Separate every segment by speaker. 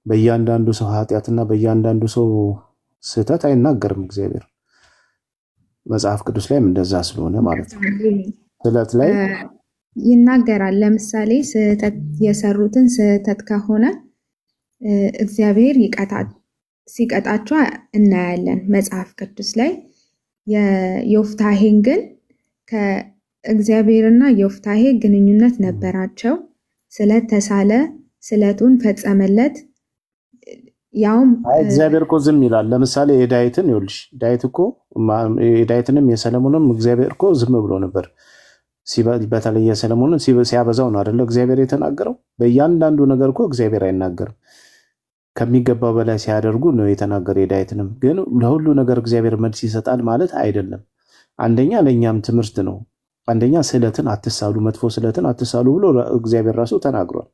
Speaker 1: በእያንዳንዱ ሰው ኃጢአትና በእያንዳንዱ ሰው ስህተት አይናገርም እግዚአብሔር መጽሐፍ ቅዱስ ላይም እንደዛ ስለሆነ ማለት ነው ስህተት ላይ
Speaker 2: ይናገራል ለምሳሌ ስህተት የሰሩትን ስህተት ከሆነ እግዚአብሔር ሲቀጣቸው እናያለን መጽሐፍ ቅዱስ ላይ የዮፍታሔን ግን ከእግዚአብሔርና ዮፍታሔ ግንኙነት ነበራቸው ስለተሳለ ስለቱን ፈጸመለት ያውም
Speaker 1: እግዚአብሔር እኮ ዝም ይላል ለምሳሌ የዳዊትን ይልሽ ዳዊት እኮ የዳዊትንም የሰለሞንም እግዚአብሔር እኮ ዝም ብሎ ነበር በተለይ የሰለሞንን ሲያበዛው ነው አይደል እግዚአብሔር የተናገረው በእያንዳንዱ ነገር እኮ እግዚአብሔር አይናገርም ከሚገባው በላይ ሲያደርጉ ነው የተናገረ የዳዊትንም ግን ለሁሉ ነገር እግዚአብሔር መልስ ይሰጣል ማለት አይደለም አንደኛ ለኛም ትምህርት ነው አንደኛ ስለትን አትሳሉ መጥፎ ስለትን አትሳሉ ብሎ እግዚአብሔር ራሱ ተናግሯል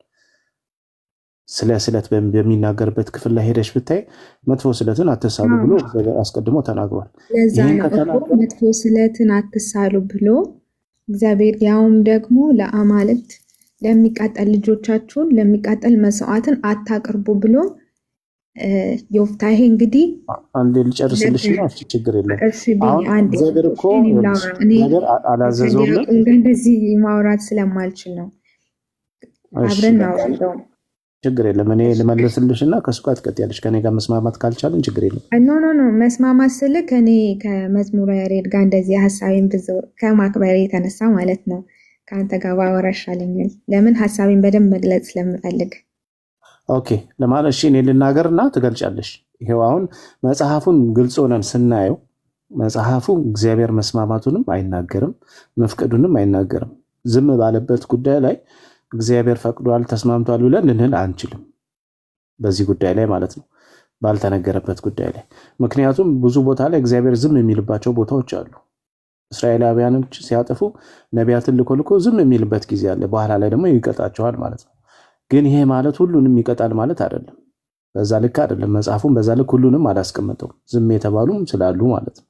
Speaker 1: ስለት በሚናገርበት ክፍል ላይ ሄደሽ ብታይ መጥፎ ስለትን አትሳሉ ብሎ እግዚአብሔር አስቀድሞ ተናግሯል
Speaker 2: ይሄን ከተናገረ መጥፎ ስለትን አትሳሉ ብሎ እግዚአብሔር ያውም ደግሞ ለአማልክት ለሚቃጠል ልጆቻችሁን ለሚቃጠል መስዋዕትን አታቅርቡ ብሎ ዮፍታሔ እንግዲህ
Speaker 1: አንዴ ልጨርስልሽ ነው እሺ ችግር የለም አሁን እግዚአብሔር እኮ ነገር አላዘዘውም
Speaker 2: እንደዚህ ማውራት ስለማልችል ነው አብረን እናወራው
Speaker 1: ችግር የለም እኔ ልመልስልሽና ከሱ ጋር ትቀጥያለሽ ከኔ ጋር መስማማት ካልቻልን ችግር የለም
Speaker 2: ኖ መስማማት ስለ ከኔ ከመዝሙረ ያሬድ ጋር እንደዚህ ሐሳቤን ብዙ ከማክበር የተነሳ ማለት ነው ካንተ ጋር ባወራሻለኝ ለምን ሐሳቤን በደንብ መግለጽ ስለምፈልግ
Speaker 1: ኦኬ ለማለት እሺ እኔ ልናገርና ትገልጫለሽ ይሄው አሁን መጽሐፉን ግልጽ ሆነን ስናየው መጽሐፉ እግዚአብሔር መስማማቱንም አይናገርም መፍቀዱንም አይናገርም ዝም ባለበት ጉዳይ ላይ እግዚአብሔር ፈቅዷል ተስማምቷል ብለን ልንል አንችልም በዚህ ጉዳይ ላይ ማለት ነው ባልተነገረበት ጉዳይ ላይ ምክንያቱም ብዙ ቦታ ላይ እግዚአብሔር ዝም የሚልባቸው ቦታዎች አሉ እስራኤላውያኖች ሲያጠፉ ነቢያትን ልኮልኮ ዝም የሚልበት ጊዜ አለ በኋላ ላይ ደግሞ ይቀጣቸዋል ማለት ነው ግን ይሄ ማለት ሁሉንም ይቀጣል ማለት አይደለም በዛ ልክ አይደለም መጽሐፉን በዛ ልክ ሁሉንም አላስቀመጠው ዝም የተባሉም ስላሉ ማለት ነው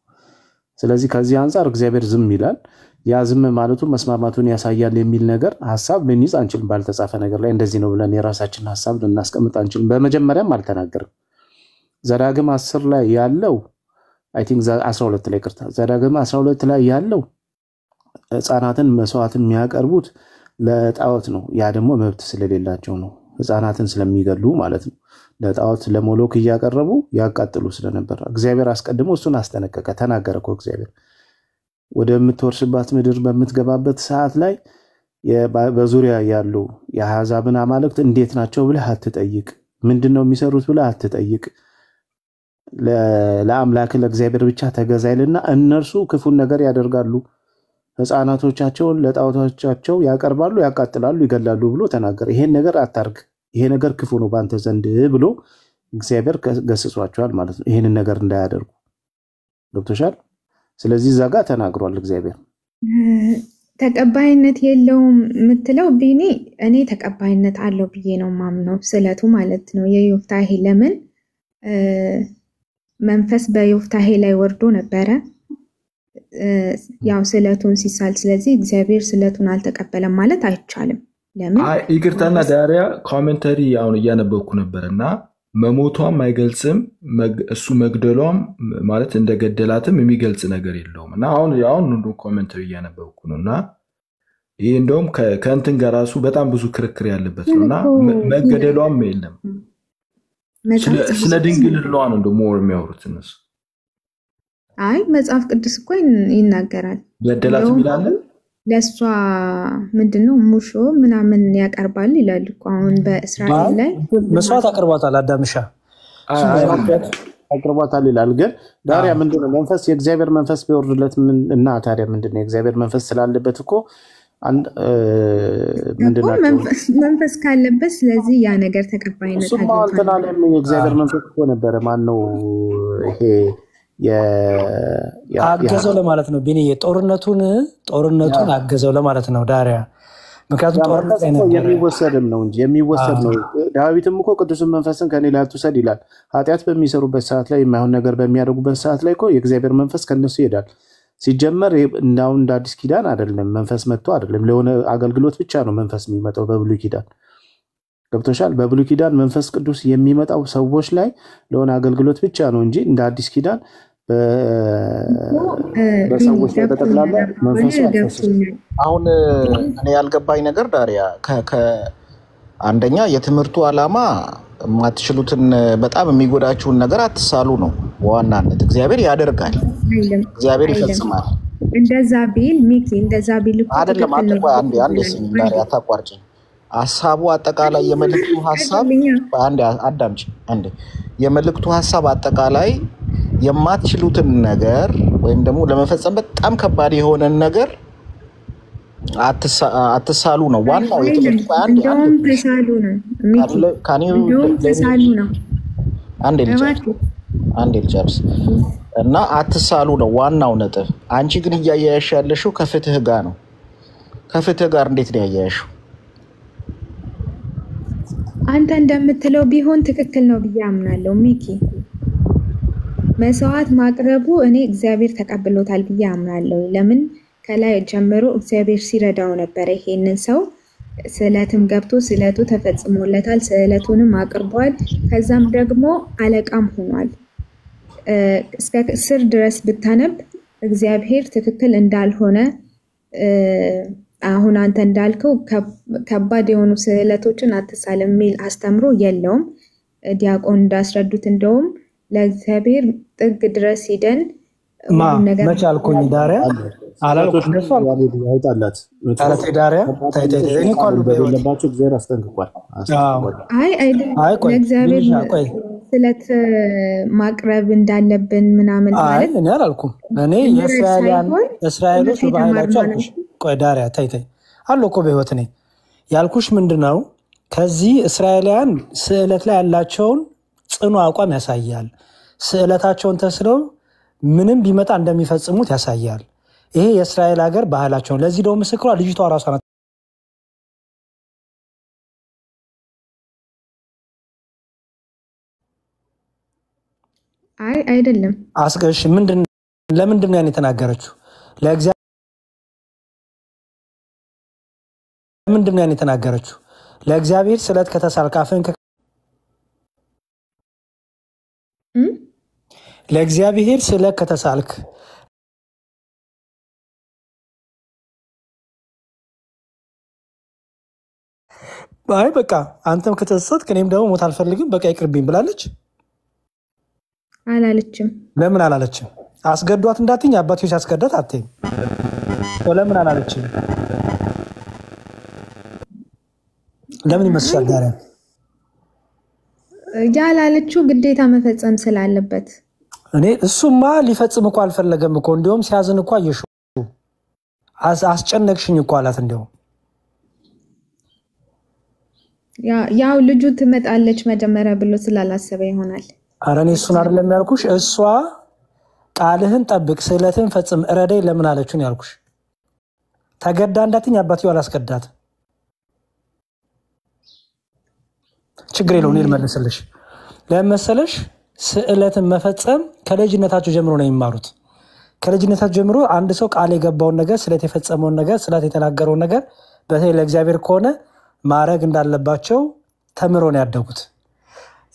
Speaker 1: ስለዚህ ከዚህ አንፃር እግዚአብሔር ዝም ይላል ያ ዝም ማለቱ መስማማቱን ያሳያል የሚል ነገር ሐሳብ ልንይዝ አንችልም ባልተጻፈ ነገር ላይ እንደዚህ ነው ብለን የራሳችን ሐሳብ ልናስቀምጥ አንችልም በመጀመሪያም አልተናገረም ዘዳግም 10 ላይ ያለው አይ ቲንክ 12 ላይ ቅርታ ዘዳግም 12 ላይ ያለው ህፃናትን መስዋዕትን የሚያቀርቡት ለጣዖት ነው ያ ደግሞ መብት ስለሌላቸው ነው ህፃናትን ስለሚገሉ ማለት ነው ለጣዖት ለሞሎክ ያቀርቡ ያቃጥሉ ስለነበር እግዚአብሔር አስቀድሞ እሱን አስጠነቀቀ ተናገረው እግዚአብሔር ወደምትወርስባት ምድር በመትገባበት ሰዓት ላይ በዙሪያ ያሉ የአሕዛብን አማልክት እንዴት ናቸው ብለህ አትጠይቅ ምንድነው የሚሰሩት ብለህ አትጠይቅ ለአምላክ ለእግዚአብሔር ብቻ ተገዛይልና እነርሱ ክፉን ነገር ያደርጋሉ ህፃናቶቻቸውን ለጣዖቶቻቸው ያቀርባሉ ያቃጥላሉ ይገላሉ ብሎ ተናገረ ይሄን ነገር አታርግ ይሄ ነገር ክፉ ነው ባንተ ዘንድ ብሎ እግዚአብሔር ገስጿቸዋል ማለት ነው ይሄን ነገር እንዳያደርጉ ገብቶሻል ስለዚህ ዛጋ ተናግሯል እግዚአብሔር
Speaker 2: ተቀባይነት የለውም ምትለው ቢኒ እኔ ተቀባይነት አለው ብዬ ነው ማምነው ስለቱ ማለት ነው የዮፍታሔ ለምን መንፈስ በዮፍታሔ ላይ ወርዶ ነበረ ያው ስለቱን ሲሳል ስለዚህ እግዚአብሔር ስለቱን አልተቀበለም ማለት አይቻልም ለምን
Speaker 3: ይቅርታና ዳሪያ ኮሜንተሪ አሁን እያነበብኩ ነበርና መሞቷም አይገልጽም እሱ መግደሏም ማለት እንደገደላትም የሚገልጽ ነገር የለውምና አሁን እንዶ ኮሜንተሪ እያነበብኩ ነውና ይሄ እንደውም ከእንትን ጋር ራሱ በጣም ብዙ ክርክር ያለበት ነውና መገደሏም የለም ስለ ድንግልናዋ ነው እንደ ሞር የሚያወሩት እነሱ
Speaker 2: አይ መጽሐፍ ቅዱስ እኮ ይናገራል
Speaker 3: ገደላት ይላል
Speaker 2: ለሷ ምንድነው ሙሾ ምናምን ያቀርባል ይላል እኮ አሁን በእስራኤል ላይ
Speaker 4: መስዋዕት አቀርባታል አዳምሻ
Speaker 1: አቀርባታል ይላል ግን ዳሪያ ምንድነው መንፈስ የእግዚአብሔር መንፈስ ቢወርድለት እና ታዲያ ምንድነው የእግዚአብሔር መንፈስ ስላለበት እኮ አንድ ምንድነው
Speaker 2: መንፈስ ካለበት ስለዚህ ያ ነገር ተቀባይነት
Speaker 1: አለው ማንተናለም የእግዚአብሔር መንፈስ እኮ ነበር ማን ነው ይሄ
Speaker 4: አገዘው ለማለት ነው ቢኒ ጦርነቱን አገዘው ለማለት ነው ዳሪያ ምክንያቱም ጦርነት
Speaker 1: የሚወሰድም ነው እንጂ የሚወሰድ ነው ዳዊትም እኮ ቅዱስ መንፈስን ከኔ ላይ አትውሰድ ይላል ኃጢአት በሚሰሩበት ሰዓት ላይ የማይሆን ነገር በሚያደርጉበት ሰዓት ላይ እኮ የእግዚአብሔር መንፈስ ከነሱ ይሄዳል ሲጀመር እንዳው እንደ አዲስ ኪዳን አይደለም መንፈስ መጥቶ አይደለም ለሆነ አገልግሎት ብቻ ነው መንፈስ የሚመጣው በብሉይ ኪዳን ገብቶሻል? በብሉይ ኪዳን መንፈስ ቅዱስ የሚመጣው ሰዎች ላይ ለሆነ አገልግሎት ብቻ ነው እንጂ እንደ አዲስ ኪዳን በሰዎች ላይ ተጠቅላላ መንፈሱ አይፈስም።
Speaker 5: አሁን እኔ ያልገባኝ ነገር ዳሪያ አንደኛ የትምህርቱ ዓላማ ማትችሉትን በጣም የሚጎዳችሁን ነገር አትሳሉ ነው በዋናነት። እግዚአብሔር ያደርጋል፣ እግዚአብሔር ይፈጽማል።
Speaker 2: እንደዛ ቢል ሚኪ እንደዛ ቢል
Speaker 5: አይደለም። አንዴ ዳሪያ አታቋርጪ። ሐሳቡ አጠቃላይ የመልእክቱ ሐሳብ አንዴ አዳምጪ። አንዴ የመልእክቱ ሐሳብ አጠቃላይ የማትችሉትን ነገር ወይም ደግሞ ለመፈጸም በጣም ከባድ የሆነን ነገር አትሳሉ ነው ዋናው። የትምህርቱ አንዴ ልጨርስ እና አትሳሉ ነው ዋናው ነጥብ። አንቺ ግን እያያያሽ ያለሽው ከፍትህ ጋር ነው። ከፍትህ ጋር እንዴት ነው ያያያሽው?
Speaker 2: አንተ እንደምትለው ቢሆን ትክክል ነው ብዬ አምናለሁ ሚኪ። መስዋዕት ማቅረቡ እኔ እግዚአብሔር ተቀብሎታል ብዬ አምናለሁ። ለምን ከላይ ጀምሮ እግዚአብሔር ሲረዳው ነበር። ይሄንን ሰው ስዕለትም ገብቶ ስዕለቱ ተፈጽሞለታል፣ ስዕለቱንም አቅርቧል። ከዛም ደግሞ አለቃም ሆኗል። እስከ ስር ድረስ ብታነብ እግዚአብሔር ትክክል እንዳልሆነ አሁን አንተ እንዳልከው ከባድ የሆኑ ስዕለቶችን አትሳል የሚል አስተምሮ የለውም። ዲያቆን እንዳስረዱት እንደውም ለእግዚአብሔር ጥግ ድረስ ሂደን
Speaker 4: መች አልኩኝ ዳሪያ አላልኩም ነሱ
Speaker 1: ያውጣላት
Speaker 4: ታላቴ ዳሪያ ታይቴ እኔ ቋሉ
Speaker 1: በሌለባቸው እግዚአብሔር አስጠንቅቋል።
Speaker 2: ለእግዚአብሔር ስለት ማቅረብ እንዳለብን ምናምን ማለት
Speaker 4: እኔ አላልኩም። እኔ እስራኤሎች በባህላቸው አልኩሽ። ቆይ ዳሪያ ታይቴ አሉ እኮ በህይወት ነኝ ያልኩሽ ምንድነው? ከዚህ እስራኤላውያን ስዕለት ላይ ያላቸውን ጽኑ አቋም ያሳያል። ስዕለታቸውን ተስለው ምንም ቢመጣ እንደሚፈጽሙት ያሳያል። ይሄ የእስራኤል ሀገር ባህላቸው። ለዚህ ደግሞ ምስክሯ ልጅቷ ራሷ ናት።
Speaker 2: አይደለም
Speaker 4: አስገሽ ለምንድን ነው ያን የተናገረችው? ለምንድን ነው ያን የተናገረችው? ለእግዚአብሔር ስዕለት ከተሳልካፈን ለእግዚአብሔር ስዕለት ከተሳልክ አይ በቃ አንተም ከተሰጠት እኔም ደግሞ ሞት አልፈልግም በቃ ይቅርብኝ ብላለች
Speaker 2: አላለችም?
Speaker 4: ለምን አላለችም? አስገዷት እንዳትኝ አባቶች አስገዳት አትይም። ለምን አላለችም? ለምን ይመስላል ዳሪያ?
Speaker 2: ያላለችው ግዴታ መፈጸም ስላለበት።
Speaker 4: እኔ እሱማ ሊፈጽም እኮ አልፈለገም እኮ እንደውም ሲያዝን እኮ አየሽ አስጨነቅሽኝ እኮ አላት። እንደውም
Speaker 2: ያው ልጁ ትመጣለች መጀመሪያ ብሎ ስላላሰበ ይሆናል።
Speaker 4: ኧረ እኔ እሱን አይደለም ያልኩሽ። እሷ ቃልህን ጠብቅ ስዕለትህን ፈጽም እረዳኝ ለምን አለችው ያልኩሽ። ተገዳ እንዳትኝ አባትየው አላስገዳት። ችግር የለውም እኔ ልመልስልሽ። ለምን መሰለሽ? ስዕለትን መፈጸም ከልጅነታቸው ጀምሮ ነው የሚማሩት። ከልጅነታቸው ጀምሮ አንድ ሰው ቃል የገባውን ነገር ስዕለት የፈጸመውን ነገር ስዕለት የተናገረውን ነገር በተለይ ለእግዚአብሔር ከሆነ ማድረግ እንዳለባቸው ተምረው ነው ያደጉት።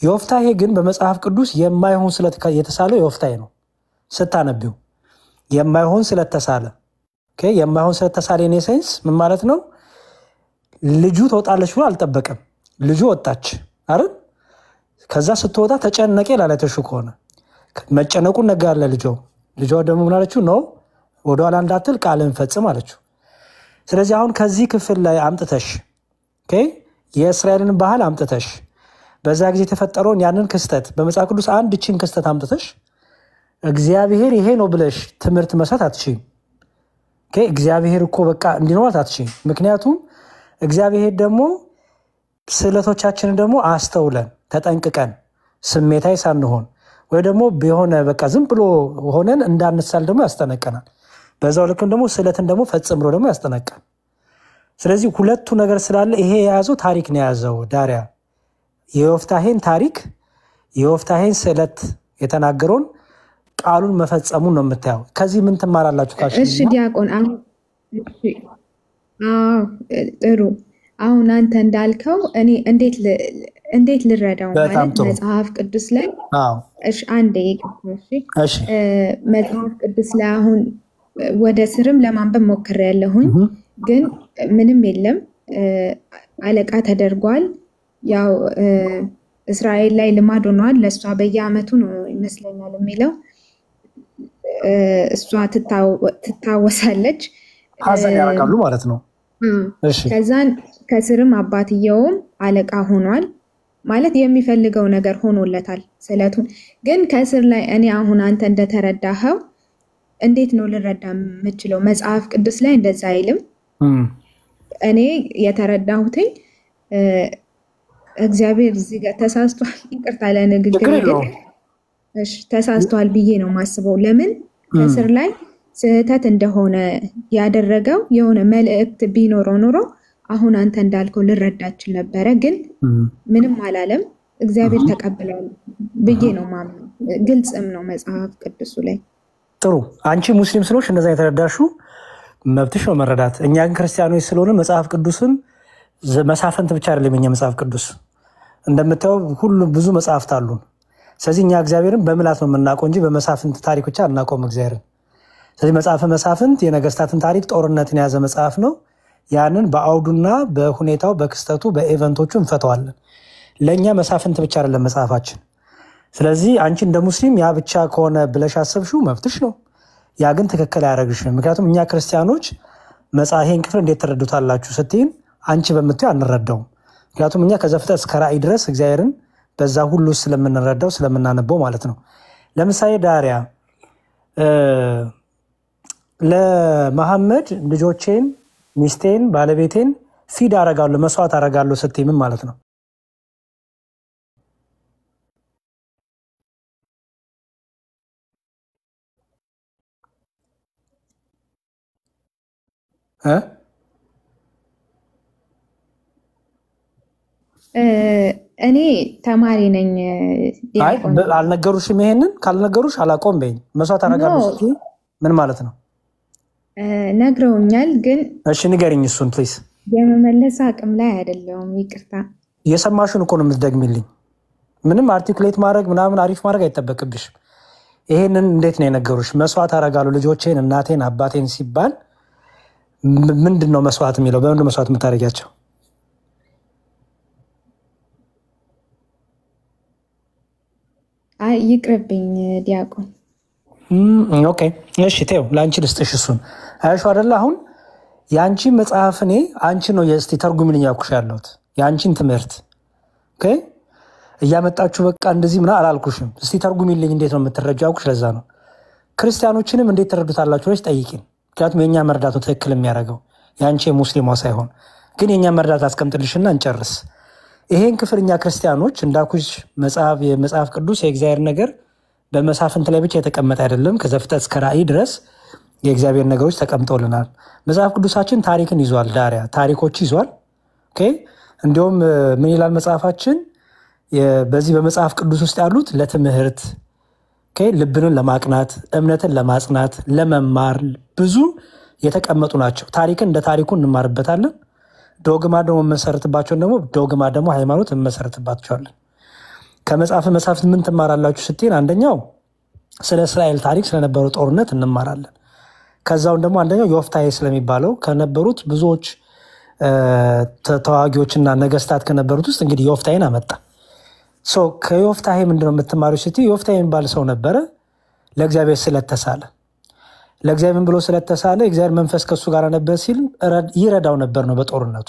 Speaker 4: ዮፍታሔ ግን በመጽሐፍ ቅዱስ የማይሆን ስዕለት የተሳለው ዮፍታሔ ነው። ስታነቢው የማይሆን ስዕለት ተሳለ። ኦኬ የማይሆን ስዕለት ተሳለ የኔ ሳይንስ ምን ማለት ነው? ልጁ ተወጣለች ብሎ አልጠበቀም። ልጁ ወጣች አይደል? ከዛ ስትወጣ ተጨነቀ ላለተሹ ከሆነ መጨነቁን ነገርለ ልጇ ደግሞ ምን አለችው? ነው ወደ ኋላ እንዳትል ቃልን ፈጽም አለችው። ስለዚህ አሁን ከዚህ ክፍል ላይ አምጥተሽ ኦኬ የእስራኤልን ባህል አምጥተሽ በዛ ጊዜ የተፈጠረውን ያንን ክስተት በመጽሐፍ ቅዱስ አንድ ቺን ክስተት አምጥተሽ እግዚአብሔር ይሄ ነው ብለሽ ትምህርት መስራት አትችይም። ኦኬ እግዚአብሔር እኮ በቃ እንዲኖር አትችይም። ምክንያቱም እግዚአብሔር ደግሞ ስዕለቶቻችንን ደግሞ አስተውለን ተጠንቅቀን ስሜታዊ ሳንሆን ወይ ደግሞ በሆነ በቃ ዝም ብሎ ሆነን እንዳንሳል ደግሞ ያስጠነቀናል። በዛው ልክም ደግሞ ስዕለትን ደግሞ ፈጽም ብሎ ደግሞ ያስጠነቀናል። ስለዚህ ሁለቱ ነገር ስላለ ይሄ የያዘው ታሪክ ነው የያዘው ዳሪያ። የዮፍታሔን ታሪክ የዮፍታሔን ስዕለት የተናገረውን ቃሉን መፈጸሙን ነው የምታየው። ከዚህ ምን ትማራላችሁ?
Speaker 2: እሺ ዲያቆን ጥሩ። አሁን አንተ እንዳልከው እኔ እንዴት ልረዳው ማለት መጽሐፍ ቅዱስ ላይ እሺ አንዴ እሺ መጽሐፍ ቅዱስ ላይ አሁን ወደ ስርም ለማንበብ ሞክሬያለሁኝ ግን ምንም የለም አለቃ ተደርጓል ያው እስራኤል ላይ ልማድ ሆኗል ለሷ በየአመቱ ነው ይመስለኛል የሚለው እሷ ትታወሳለች
Speaker 4: ሐዘን ያረጋሉ ማለት ነው
Speaker 2: እሺ ከዛን ከስርም አባትየውም አለቃ ሆኗል ማለት የሚፈልገው ነገር ሆኖለታል ስለቱን ግን ከስር ላይ እኔ አሁን አንተ እንደተረዳኸው እንዴት ነው ልረዳ የምችለው መጽሐፍ ቅዱስ ላይ እንደዛ አይልም እኔ የተረዳሁት እግዚአብሔር እዚህ ጋር ተሳስቷል ይቅርታ ለንግግር እሺ ተሳስቷል ብዬ ነው ማስበው ለምን ከስር ላይ ስህተት እንደሆነ ያደረገው የሆነ መልእክት ቢኖረው ኖሮ አሁን አንተ እንዳልከው ልረዳችል ነበር ግን ምንም አላለም እግዚአብሔር ተቀበለው ብዬ ነው ማምነው ግልጽም ነው መጽሐፍ ቅዱስ ላይ
Speaker 4: ጥሩ አንቺ ሙስሊም ስለሆንሽ እንደዛ የተረዳሽው መብትሽ ነው መረዳት እኛ ግን ክርስቲያኖች ስለሆነ መጽሐፍ ቅዱስን መሳፍንት ብቻ አይደለም የኛ መጽሐፍ ቅዱስ እንደምታው ሁሉ ብዙ መጽሐፍት አሉ ስለዚህ እኛ እግዚአብሔርን በመላት ነው የምናውቀው እንጂ በመሳፍንት ታሪክ ብቻ አናውቀውም እግዚአብሔርን ስለዚህ መጽሐፈ መሳፍንት የነገስታትን ታሪክ ጦርነትን ያዘ መጽሐፍ ነው ያንን በአውዱና በሁኔታው በክስተቱ በኢቨንቶቹ እንፈተዋለን ለኛ መሳፍንት ብቻ አይደለም መጽሐፋችን ስለዚህ አንቺ እንደ ሙስሊም ያ ብቻ ከሆነ ብለሽ አሰብሽው መብትሽ ነው ያ ግን ትክክል አያረግሽም ምክንያቱም እኛ ክርስቲያኖች መጽሐፌን ክፍል እንዴት ተረዱታላችሁ ስትይን አንቺ በመጥተው አንረዳው ምክንያቱም እኛ ከዘፍጥረት እስከ ራእይ ድረስ እግዚአብሔርን በዛ ሁሉ ስለምንረዳው ስለምናነበው ማለት ነው ለምሳሌ ዳሪያ ለመሐመድ ልጆቼን ሚስቴን ባለቤቴን ፊድ አረጋለሁ መስዋዕት አረጋለሁ ስትይ ምን ማለት ነው
Speaker 2: እኔ ተማሪ ነኝ
Speaker 4: አይ አልነገሩሽም ይሄንን ካልነገሩሽ አላቆም በይ መስዋዕት አረጋለሁ ስትይ ምን ማለት ነው
Speaker 2: ነግረውኛል ግን
Speaker 4: እሺ ንገሪኝ እሱን ፕሊዝ
Speaker 2: የመመለስ አቅም ላይ አይደለም ይቅርታ
Speaker 4: የሰማሽውን እኮ ነው የምትደግሚልኝ ምንም አርቲኩሌት ማድረግ ምናምን አሪፍ ማድረግ አይተበቅብሽም ይሄንን እንዴት ነው የነገሩሽ መስዋዕት አረጋለሁ ልጆቼን እናቴን አባቴን ሲባል ምንድነው መስዋዕት የሚለው በምንድነው መስዋዕት የምታረጋቸው
Speaker 2: አይ ይቅርብኝ ዲያቆን
Speaker 4: ኦኬ እሺ ተው ላንቺ ልስጥሽ እሱን አይሽ አይደል አሁን ያንቺ መጽሐፍ እኔ አንቺ ነው የስቲ ተርጉምልኝ ያልኩሽ ያለሁት ያንቺን ትምህርት ኦኬ እያመጣችሁ በቃ እንደዚህ ምና አላልኩሽም እስቲ ተርጉምልኝ እንዴት ነው የምትረጃው ያልኩሽ ለዛ ነው ክርስቲያኖችንም እንዴት ተረዱታላችሁ ወይስ ጠይቂን ምክንያቱም የኛ መርዳቱ ትክክል የሚያደርገው ያንቺ ሙስሊሟ ሳይሆን ግን የኛ መርዳት አስቀምጥልሽና እንጨርስ ይሄን ክፍልኛ ክርስቲያኖች እንዳኩሽ የመጽሐፍ ቅዱስ የእግዚአብሔር ነገር በመሳፍንት ላይ ብቻ የተቀመጠ አይደለም ከዘፍጥረት እስከ ራእይ ድረስ የእግዚአብሔር ነገሮች ተቀምጠውልናል መጽሐፍ ቅዱሳችን ታሪክን ይዟል ዳሪያ ታሪኮች ይዟል ኦኬ እንዲሁም ምን ይላል መጽሐፋችን በዚህ በመጽሐፍ ቅዱስ ውስጥ ያሉት ለትምህርት ኦኬ ልብንን ለማቅናት እምነትን ለማጽናት ለመማር ብዙ የተቀመጡ ናቸው ታሪክን እንደ ታሪኩ እንማርበታለን ዶግማ ደግሞ መሰረትባቸው ደግሞ ዶግማ ደግሞ ሃይማኖት መሰረትባቸዋለን ከመጽሐፈ መሳፍንት ምን ትማራላችሁ ስትይ አንደኛው ስለ እስራኤል ታሪክ ስለነበረው ጦርነት እንማራለን ከዛው ደግሞ አንደኛው ዮፍታሔ ስለሚባለው ከነበሩት ብዙዎች ተዋጊዎችና ነገስታት ከነበሩት ውስጥ እንግዲህ ዮፍታሔን አመጣ ከዮፍታሔ ምንድነው የምትማሩ ስትይ ዮፍታሔ የሚባል ሰው ነበረ ለእግዚአብሔር ስለተሳለ ለእግዚአብሔር ብሎ ስለተሳለ እግዚአብሔር መንፈስ ከሱ ጋር ነበር ሲል ይረዳው ነበር ነው በጦርነቱ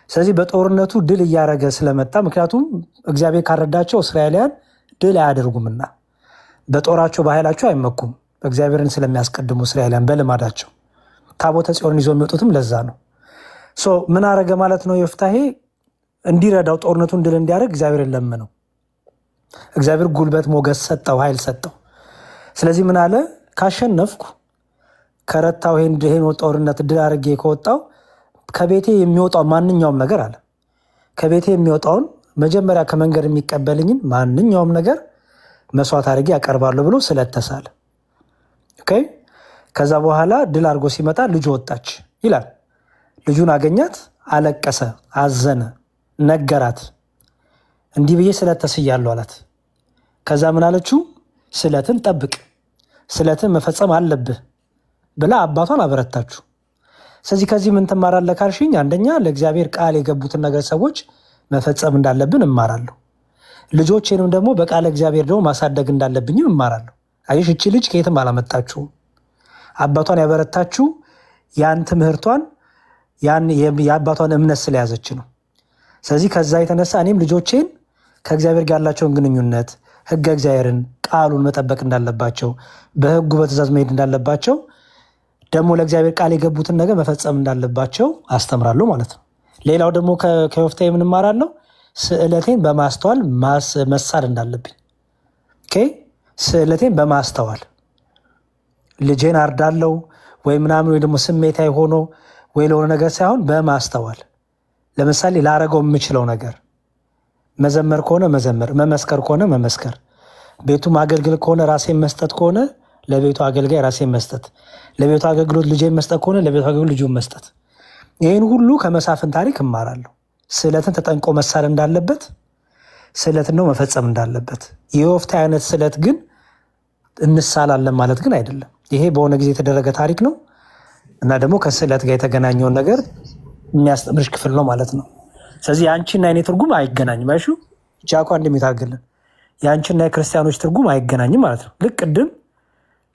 Speaker 4: ስለዚህ በጦርነቱ ድል ያረገ ስለመጣ ምክንያቱም እግዚአብሔር ካረዳቸው እስራኤላውያን ድል አያደርጉምና በጦራቸው በኃይላቸው አይመኩም እግዚአብሔርን ስለሚያስቀድሙ እስራኤላውያን በልማዳቸው ታቦተ ጽዮን ይዞ የሚወጡትም ለዛ ነው ምን አረገ ማለት ነው ዮፍታሔ እንዲረዳው ጦርነቱን ድል እንዲያደርግ እግዚአብሔርን ለመነው እግዚአብሔር ጉልበት ሞገስ ሰጠው ኃይል ሰጠው ስለዚህ ምን አለ ካሸነፍኩ ከረታው ይሄን ጦርነት ድል አድርጌ ከወጣው ከቤቴ የሚወጣው ማንኛውም ነገር አለ ከቤቴ የሚወጣውን መጀመሪያ ከመንገድ የሚቀበልኝን ማንኛውም ነገር መስዋዕት አድርጌ ያቀርባለሁ ብሎ ስለተሳለ ኦኬ ከዛ በኋላ ድል አድርጎ ሲመጣ ልጅ ወጣች ይላል ልጁን አገኛት አለቀሰ፣ አዘነ፣ ነገራት። እንዲህ ብዬ ስለት ተስያለሁ አላት። ከዛ ምን አለችው? ስለትን ጠብቅ፣ ስለትን መፈጸም አለብህ ብላ አባቷን አበረታችሁ። ስለዚህ ከዚህ ምን ትማራለህ ካልሽኝ፣ አንደኛ ለእግዚአብሔር ቃል የገቡትን ነገር ሰዎች መፈጸም እንዳለብን እማራለሁ። ልጆቼንም ደግሞ በቃለ እግዚአብሔር ደግሞ ማሳደግ እንዳለብኝም እማራለሁ። አይሽ እቺ ልጅ ከየትም አላመጣችሁም። አባቷን ያበረታችሁ ያን ትምህርቷን ያን የአባቷን እምነት ስለያዘች ነው። ስለዚህ ከዛ የተነሳ እኔም ልጆቼን ከእግዚአብሔር ጋር ያላቸውን ግንኙነት ሕገ እግዚአብሔርን ቃሉን መጠበቅ እንዳለባቸው፣ በሕጉ በትእዛዝ መሄድ እንዳለባቸው፣ ደግሞ ለእግዚአብሔር ቃል የገቡትን ነገር መፈጸም እንዳለባቸው አስተምራለሁ ማለት ነው። ሌላው ደግሞ ከዮፍታሔ ምን እማራለሁ? ስዕለቴን በማስተዋል መሳል እንዳለብኝ። ስዕለቴን በማስተዋል ልጄን አርዳለሁ ወይ ምናምን ወይ ደግሞ ስሜታዊ ሆኖ ወይ ለሆነ ነገር ሳይሆን በማስተዋል ለምሳሌ ላረገው የምችለው ነገር መዘመር ከሆነ መዘመር፣ መመስከር ከሆነ መመስከር፣ ቤቱ ማገልገል ከሆነ ራሴን መስጠት ከሆነ ለቤቱ አገልጋይ ራሴን መስጠት፣ ለቤቱ አገልግሎት ልጄን መስጠት ከሆነ ለቤቱ አገልግሎት ልጁን መስጠት። ይህን ሁሉ ከመሳፍን ታሪክ እማራለሁ። ስዕለትን ተጠንቆ መሳል እንዳለበት፣ ስዕለትን ነው መፈጸም እንዳለበት። የዮፍታሔ አይነት ስዕለት ግን እንሳላለን ማለት ግን አይደለም። ይሄ በሆነ ጊዜ የተደረገ ታሪክ ነው እና ደግሞ ከስዕለት ጋር የተገናኘውን ነገር የሚያስተምርሽ ክፍል ነው ማለት ነው። ስለዚህ የአንቺና የኔ ትርጉም አይገናኝም። አይሹ ጃኳ እንደሚታገልን የአንቺና የክርስቲያኖች ትርጉም አይገናኝም ማለት ነው። ልክ ቅድም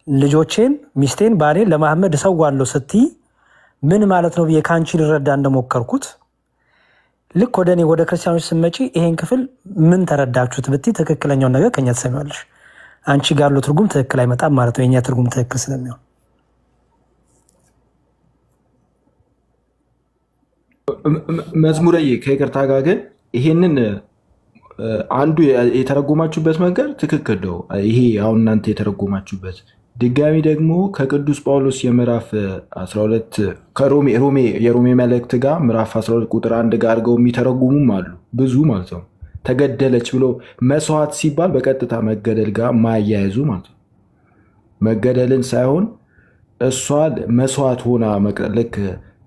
Speaker 4: ልጆቼን፣ ሚስቴን፣ ባሌን ለመሐመድ እሰዋለሁ ስትይ ምን ማለት ነው ብዬ ከአንቺ ልረዳ እንደሞከርኩት ልክ ወደ እኔ ወደ ክርስቲያኖች ስትመጪ ይሄን ክፍል ምን ተረዳችሁት ብትይ ትክክለኛውን ነገር ከኛ ትሰሚዋለሽ። አንቺ ጋር ያለው ትርጉም ትክክል አይመጣም ማለት ነው፣ የኛ ትርጉም ትክክል ስለሚሆን።
Speaker 3: መዝሙረዬ ከይቅርታ ጋር ግን ይሄንን አንዱ የተረጎማችሁበት መንገድ ትክክል ነው። ይሄ አሁን እናንተ የተረጎማችሁበት ድጋሚ ደግሞ ከቅዱስ ጳውሎስ የምዕራፍ 12 የሮሜ መልእክት ጋር ምዕራፍ 12 ቁጥር 1 ጋር አድርገው የሚተረጉሙም አሉ ብዙ ማለት ነው። ተገደለች ብሎ መስዋዕት ሲባል በቀጥታ መገደል ጋር ማያያዙ ማለት ነው። መገደልን ሳይሆን እሷ መስዋዕት ሆና ልክ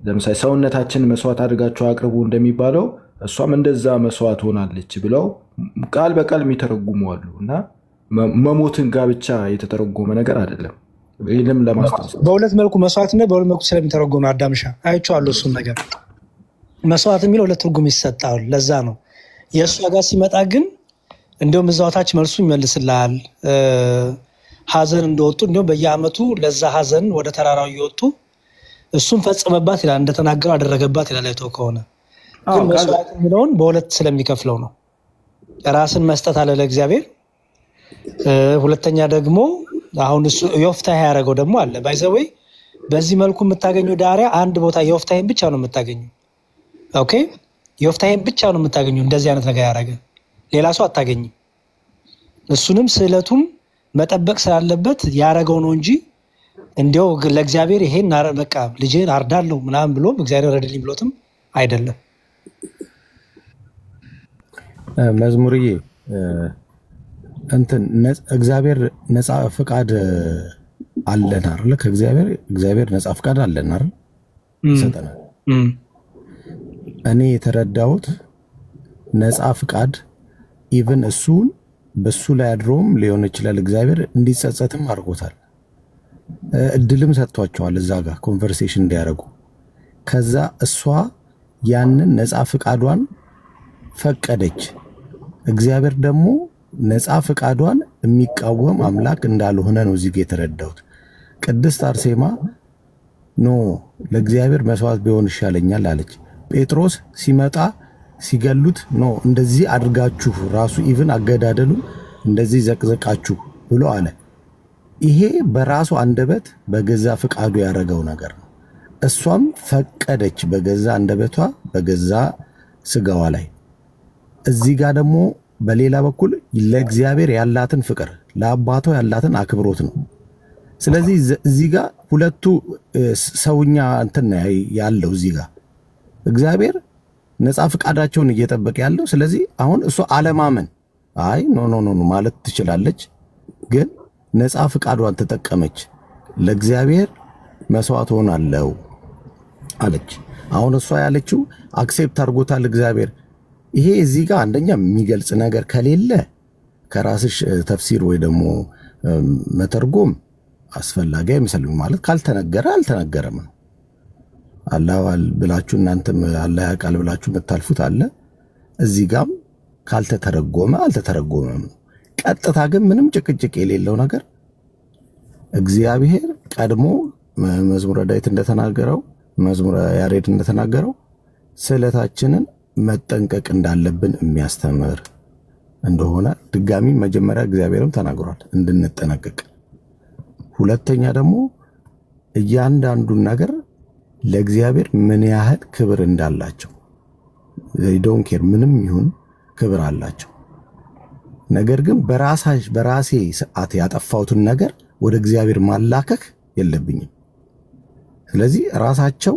Speaker 3: ለምሳሌ ሰውነታችን መስዋዕት አድርጋችሁ አቅርቡ እንደሚባለው እሷም እንደዛ መስዋዕት ሆናለች ብለው ቃል በቃል የሚተረጉሙ አሉ እና መሞትን ጋር ብቻ የተተረጎመ ነገር አይደለም። ይህንም ለማስታወስ
Speaker 4: በሁለት መልኩ መስዋዕትና በሁለት መልኩ ስለሚተረጎም አዳምሻ አይቼዋለሁ። እሱን ነገር መስዋዕት የሚለው ሁለት ትርጉም ይሰጣል። ለዛ ነው የእሷ ጋር ሲመጣ ግን እንዲሁም እዛው ታች መልሱ ይመልስልሃል። ሀዘን እንደወጡ እንዲሁም በየዓመቱ ለዛ ሀዘን ወደ ተራራው እየወጡ እሱን ፈጸመባት ይላል፣ እንደተናገረው አደረገባት ይላል። አይተው ከሆነ ግን መስዋዕት የሚለውን በሁለት ስለሚከፍለው ነው። ራስን መስጠት አለ ለእግዚአብሔር። ሁለተኛ ደግሞ አሁን እሱ ዮፍታሔ ያደረገው ደግሞ አለ ባይዘወይ በዚህ መልኩ የምታገኘው ዳሪያ አንድ ቦታ ዮፍታሔን ብቻ ነው የምታገኘው። ኦኬ ዮፍታሔን ብቻ ነው የምታገኘው። እንደዚህ አይነት ነገር ያደረገ ሌላ ሰው አታገኝም። እሱንም ስዕለቱም መጠበቅ ስላለበት ያደረገው ነው እንጂ እንዲያው ለእግዚአብሔር ይሄን በቃ ልጄን አርዳለሁ ምናምን ብሎም እግዚአብሔር ረድልኝ ብሎትም አይደለም።
Speaker 5: መዝሙርዬ እንትን እግዚአብሔር ነፃ ፍቃድ አለን አይደል? ከእግዚአብሔር ነፃ ፍቃድ አለን አይደል? ይሰጠናል። እኔ የተረዳሁት ነፃ ፍቃድ ኢቭን እሱን በሱ ላይ አድሮም ሊሆን ይችላል እግዚአብሔር እንዲጸጸትም አድርጎታል። እድልም ሰጥቷቸዋል እዛ ጋር ኮንቨርሴሽን እንዲያደርጉ። ከዛ እሷ ያንን ነፃ ፍቃዷን ፈቀደች። እግዚአብሔር ደግሞ ነፃ ፍቃዷን የሚቃወም አምላክ እንዳልሆነ ነው እዚህ ጋር የተረዳሁት። ቅድስት አርሴማ ኖ ለእግዚአብሔር መስዋዕት ቢሆን ይሻለኛል አለች። ጴጥሮስ ሲመጣ ሲገሉት ኖ እንደዚህ አድርጋችሁ ራሱ ኢቭን አገዳደሉ እንደዚህ ዘቅዘቃችሁ ብሎ አለ። ይሄ በራሱ አንደበት በገዛ ፍቃዱ ያደረገው ነገር ነው። እሷም ፈቀደች በገዛ አንደበቷ በገዛ ስጋዋ ላይ። እዚህ ጋር ደግሞ በሌላ በኩል ለእግዚአብሔር ያላትን ፍቅር ለአባቷ ያላትን አክብሮት ነው። ስለዚህ እዚህ ጋር ሁለቱ ሰውኛ እንትን ያለው እዚህ ጋር እግዚአብሔር ነፃ ፍቃዳቸውን እየጠበቀ ያለው። ስለዚህ አሁን እሷ አለማመን አይ ኖ ኖ ኖ ማለት ትችላለች፣ ግን ነፃ ፍቃዷን ተጠቀመች። ለእግዚአብሔር መስዋዕት ሆናለሁ አለች። አሁን እሷ ያለችው አክሴፕት አድርጎታል እግዚአብሔር። ይሄ እዚህ ጋር አንደኛ የሚገልጽ ነገር ከሌለ ከራስሽ ተፍሲር ወይ ደግሞ መተርጎም አስፈላጊ አይመስልም። ማለት ካልተነገረ አልተነገረም ነው። አላህዋል ብላችሁ እናንተም አላህ ያውቃል ብላችሁ መታልፉት አለ። እዚህ ጋርም ካልተተረጎመ አልተተረጎመም ነው። ቀጥታ ግን ምንም ጭቅጭቅ የሌለው ነገር እግዚአብሔር ቀድሞ መዝሙረ ዳዊት እንደተናገረው መዝሙረ ያሬድ እንደተናገረው ስዕለታችንን መጠንቀቅ እንዳለብን የሚያስተምር እንደሆነ ድጋሚ መጀመሪያ እግዚአብሔርም ተናግሯል እንድንጠነቀቅ። ሁለተኛ ደግሞ እያንዳንዱን ነገር ለእግዚአብሔር ምን ያህል ክብር እንዳላቸው ዶንት ኬር ምንም ይሁን ክብር አላቸው። ነገር ግን በራሴ ሰዓት ያጠፋሁትን ነገር ወደ እግዚአብሔር ማላከክ የለብኝም። ስለዚህ ራሳቸው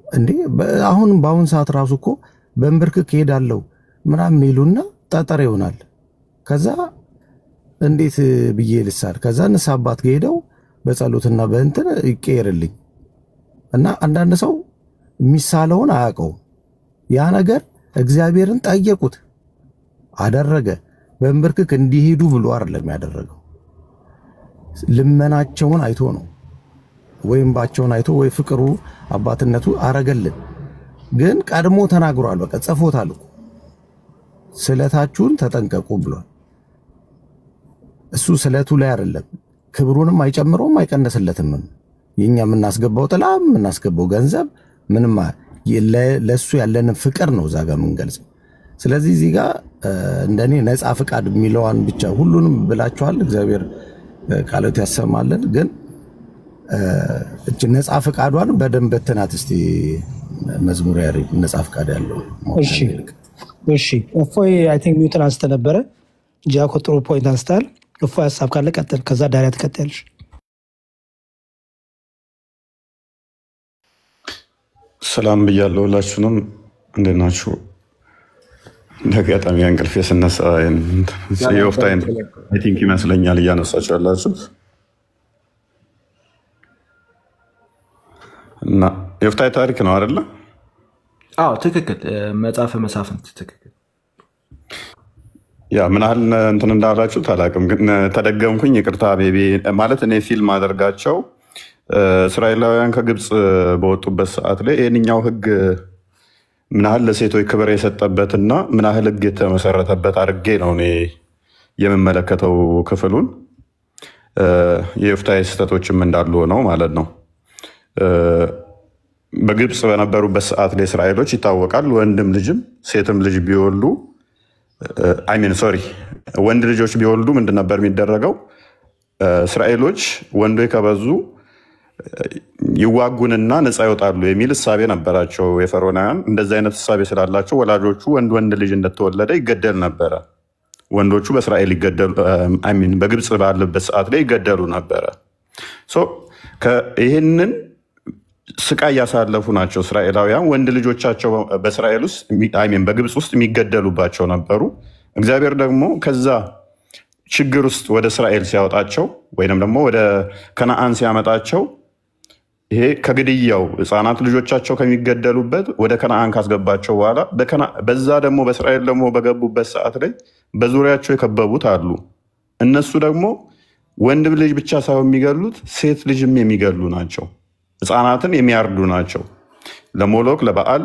Speaker 5: እንዴ አሁን በአሁን ሰዓት ራሱ እኮ በእንብርክክ ሄዳለው ምናምን ይሉና ጠጠር ይሆናል። ከዛ እንዴት ብዬ ልሳል? ከዛ ንሳባት ሄደው በጸሎትና በእንትን ይቀየርልኝ እና አንዳንድ ሰው የሚሳለውን አያውቀው። ያ ነገር እግዚአብሔርን ጠየቁት አደረገ። በእንብርክክ እንዲሄዱ ብሎ አይደለም ያደረገው። ልመናቸውን አይቶ ነው ወይም ባቸውን አይቶ ወይ ፍቅሩ አባትነቱ አረገልን። ግን ቀድሞ ተናግሯል። በቃ ጽፎታል እኮ ስለታችሁን ተጠንቀቁ ብሏል። እሱ ስለቱ ላይ አይደለም ክብሩንም አይጨምረውም አይቀነስለትም። የኛ የምናስገባው ጥላም የምናስገባው ገንዘብ ምንም ለሱ ያለንን ፍቅር ነው ዛጋ የምንገልጸው። ስለዚህ እዚህ ጋር እንደኔ ነፃ ፍቃድ የሚለዋን ብቻ ሁሉንም ብላችኋል። እግዚአብሔር ቃሎት ያሰማልን። ግን እቺ ነፃ ፍቃዷን በደንብ በተናት እስቲ መዝሙር ያሬድ ነፃ ፍቃድ ያለው።
Speaker 4: እሺ እፎይ አይ ቲንክ ሚውትን አንስተ ነበረ ጃኮ ጥሩ ፖይንት አንስታል። እፎይ ሐሳብ ካለ ቀጥል፣ ከዛ ዳሪያ ትቀጥያለሽ።
Speaker 6: ሰላም ብያለሁ ሁላችሁንም፣ እንዴት ናችሁ? እንደጋጣሚ እንቅልፌ ስነሳ የወፍታይን አይ ቲንክ ይመስለኛል እያነሳችሁ ያላችሁት እና የወፍታይ ታሪክ ነው አይደለ?
Speaker 3: አዎ ትክክል። መጽሐፈ መሳፍንት ትክክል።
Speaker 6: ያ ምን ያህል እንትን እንዳላችሁት አላውቅም፣ ግን ተደገምኩኝ። ይቅርታ ቤቢ ማለት እኔ ፊልም አደርጋቸው እስራኤላውያን ከግብፅ በወጡበት ሰዓት ላይ ይህንኛው ህግ ምን ያህል ለሴቶች ክብር የሰጠበትና ምን ያህል ህግ የተመሰረተበት አድርጌ ነው እኔ የምመለከተው ክፍሉን። የዮፍታሔ ስህተቶችም እንዳሉ ሆነው ማለት ነው። በግብፅ በነበሩበት ሰዓት ላይ እስራኤሎች ይታወቃል፣ ወንድም ልጅም ሴትም ልጅ ቢወልዱ ወንድ ልጆች ቢወልዱ ምንድን ነበር የሚደረገው? እስራኤሎች ወንዶች ከበዙ ይዋጉንና ነፃ ይወጣሉ የሚል እሳቤ ነበራቸው የፈርዖናውያን። እንደዚህ አይነት እሳቤ ስላላቸው ወላጆቹ ወንድ ልጅ እንደተወለደ ይገደል ነበረ። ወንዶቹ በግብፅ ባለበት ሰዓት ላይ ይገደሉ ነበረ። ይህንን ስቃይ ያሳለፉ ናቸው እስራኤላውያን። ወንድ ልጆቻቸው በግብፅ ውስጥ የሚገደሉባቸው ነበሩ። እግዚአብሔር ደግሞ ከዛ ችግር ውስጥ ወደ እስራኤል ሲያወጣቸው ወይም ደግሞ ወደ ከነአን ሲያመጣቸው ይሄ ከግድያው ህፃናት ልጆቻቸው ከሚገደሉበት ወደ ከነአን ካስገባቸው በኋላ በዛ ደግሞ በእስራኤል ደግሞ በገቡበት ሰዓት ላይ በዙሪያቸው የከበቡት አሉ። እነሱ ደግሞ ወንድ ልጅ ብቻ ሳይሆን የሚገሉት ሴት ልጅም የሚገሉ ናቸው። ህፃናትን የሚያርዱ ናቸው። ለሞሎክ ለበዓል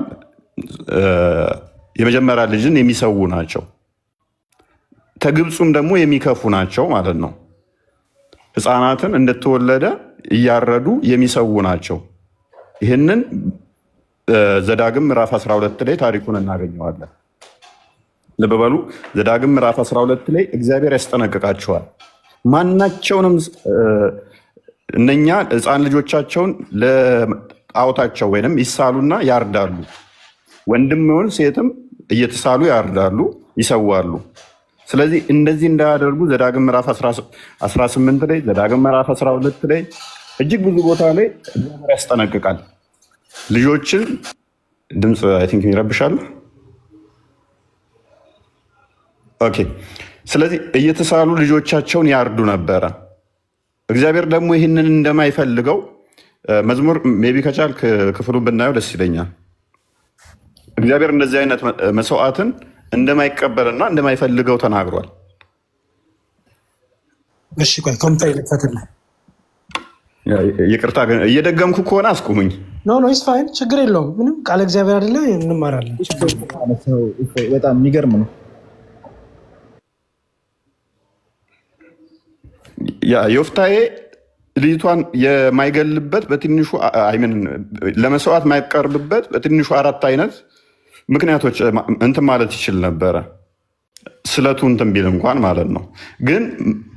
Speaker 6: የመጀመሪያ ልጅን የሚሰዉ ናቸው። ከግብፁም ደግሞ የሚከፉ ናቸው ማለት ነው። ህፃናትን እንደተወለደ እያረዱ የሚሰዉ ናቸው። ይህንን ዘዳግም ምዕራፍ 12 ላይ ታሪኩን እናገኘዋለን። ልብ በሉ፣ ዘዳግም ምዕራፍ 12 ላይ እግዚአብሔር ያስጠነቅቃቸዋል። ማናቸውንም እነኛ ህፃን ልጆቻቸውን ለጣዖታቸው ወይንም ይሳሉና ያርዳሉ። ወንድም ይሁን ሴትም እየተሳሉ ያርዳሉ፣ ይሰዋሉ። ስለዚህ እንደዚህ እንዳያደርጉ ዘዳግም ምዕራፍ 18 ላይ ዘዳግም ምዕራፍ 12 ላይ እጅግ ብዙ ቦታ ላይ እግዚአብሔር ያስጠነቅቃል። ልጆችን ድምፅ አይ ቲንክ ይረብሻል። ኦኬ። ስለዚህ እየተሳሉ ልጆቻቸውን ያርዱ ነበረ። እግዚአብሔር ደግሞ ይህንን እንደማይፈልገው መዝሙር ሜቢ ከቻልክ ክፍሉን ብናየው ደስ ይለኛል። እግዚአብሔር እንደዚህ አይነት መስዋዕትን እንደማይቀበልና እንደማይፈልገው ተናግሯል።
Speaker 4: እሺ ቆይ ኮምፓይል ልፈትልህ።
Speaker 6: ይቅርታ ግን እየደገምኩ ከሆነ አስቁሙኝ።
Speaker 4: ኖ ኢትስ ፋይን፣ ችግር የለውም። ምንም ቃል እግዚአብሔር አይደለ እንማራለን።
Speaker 5: በጣም የሚገርም ነው።
Speaker 6: ዮፍታሔ ልጅቷን የማይገልበት በትንሹ ለመስዋዕት የማይቀርብበት በትንሹ 4 አይነት ምክንያቶች እንትን ማለት ይችል ነበረ። ስለቱ እንትን ቢል እንኳን ማለት ነው። ግን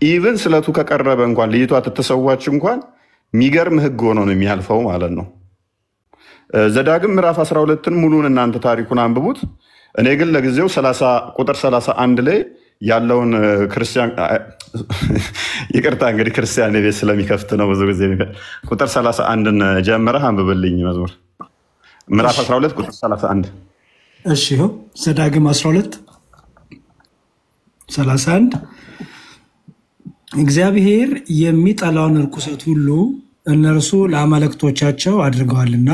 Speaker 6: ኢቭን ስለቱ ከቀረበ እንኳን ልጅቷ ትተሰዋች እንኳን የሚገርም ህግ ሆኖ ነው የሚያልፈው ማለት ነው። ዘዳግም ምዕራፍ 12ን ሙሉን እናንተ ታሪኩን አንብቡት። እኔ ግን ለጊዜው ቁጥር 31 ላይ ያለውን ክርስቲያን ይቅርታ እንግዲህ ክርስቲያን ቤት ስለሚከፍት ነው ብዙ ጊዜ ቁጥር 31ን ጀምረህ አንብብልኝ። መዝሙር ምዕራፍ 12 ቁጥር 31።
Speaker 4: እሺ ዘዳግም 12 31 እግዚአብሔር የሚጠላውን ርኩሰት ሁሉ እነርሱ ለአማልክቶቻቸው አድርገዋልና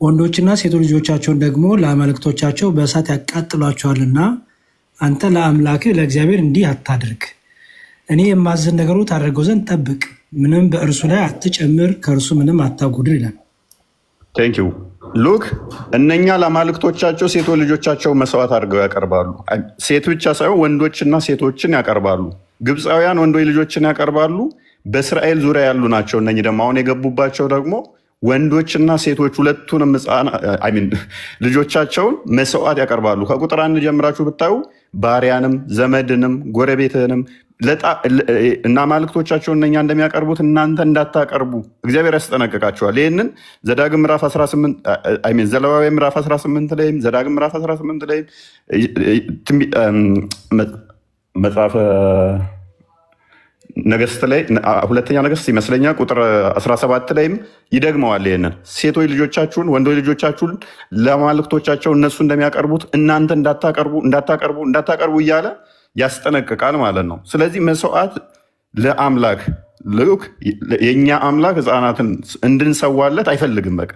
Speaker 4: ወንዶችና ሴቶች ልጆቻቸውን ደግሞ ለአማልክቶቻቸው በእሳት ያቃጥሏቸዋልና አንተ ለአምላክህ ለእግዚአብሔር እንዲህ አታድርግ። እኔ የማዝን ነገሩ ታደርገው ዘንድ ጠብቅ፣ ምንም በእርሱ ላይ አትጨምር፣ ከእርሱ ምንም አታጉድል ይላል።
Speaker 6: ቴንክ ዩ ሉክ። እነኛ ለአማልክቶቻቸው ሴቶች ልጆቻቸው መስዋዕት አድርገው ያቀርባሉ። ሴት ብቻ ሳይሆን ወንዶችና ሴቶችን ያቀርባሉ። ግብፃውያን ወንዶች ልጆችን ያቀርባሉ። በእስራኤል ዙሪያ ያሉ ናቸው። እነኚህ ደግሞ አሁን የገቡባቸው ደግሞ ወንዶችና ሴቶች ሁለቱንም ልጆቻቸውን መስዋዕት ያቀርባሉ። ከቁጥር 1 ጀምራችሁ ብታዩ ባሪያንም ዘመድንም ጎረቤትንም እና አማልክቶቻቸውን እነኛ እንደሚያቀርቡት እናንተ እንዳታቀርቡ እግዚአብሔር ያስጠነቅቃቸዋል። ይህንን ዘዳግም ምዕራፍ 18 ዘሌዋውያን ምዕራፍ 18 ላይም ዘዳግም ምዕራፍ 18 ላይም መጽሐፈ ነገስት ላይ ሁለተኛ ነገስት ይመስለኛል ቁጥር 17 ላይም ይደግመዋል። ይሄንን ሴቶች ልጆቻችሁን ወንዶች ልጆቻችሁን ለአማልክቶቻቸው እነሱ እንደሚያቀርቡት እናንተ እንዳታቀርቡ እያለ ያስጠነቅቃል ማለት ነው። ስለዚህ መስዋዕት ለአምላክ ልክ የኛ አምላክ ህፃናትን እንድንሰዋለት አይፈልግም። በቃ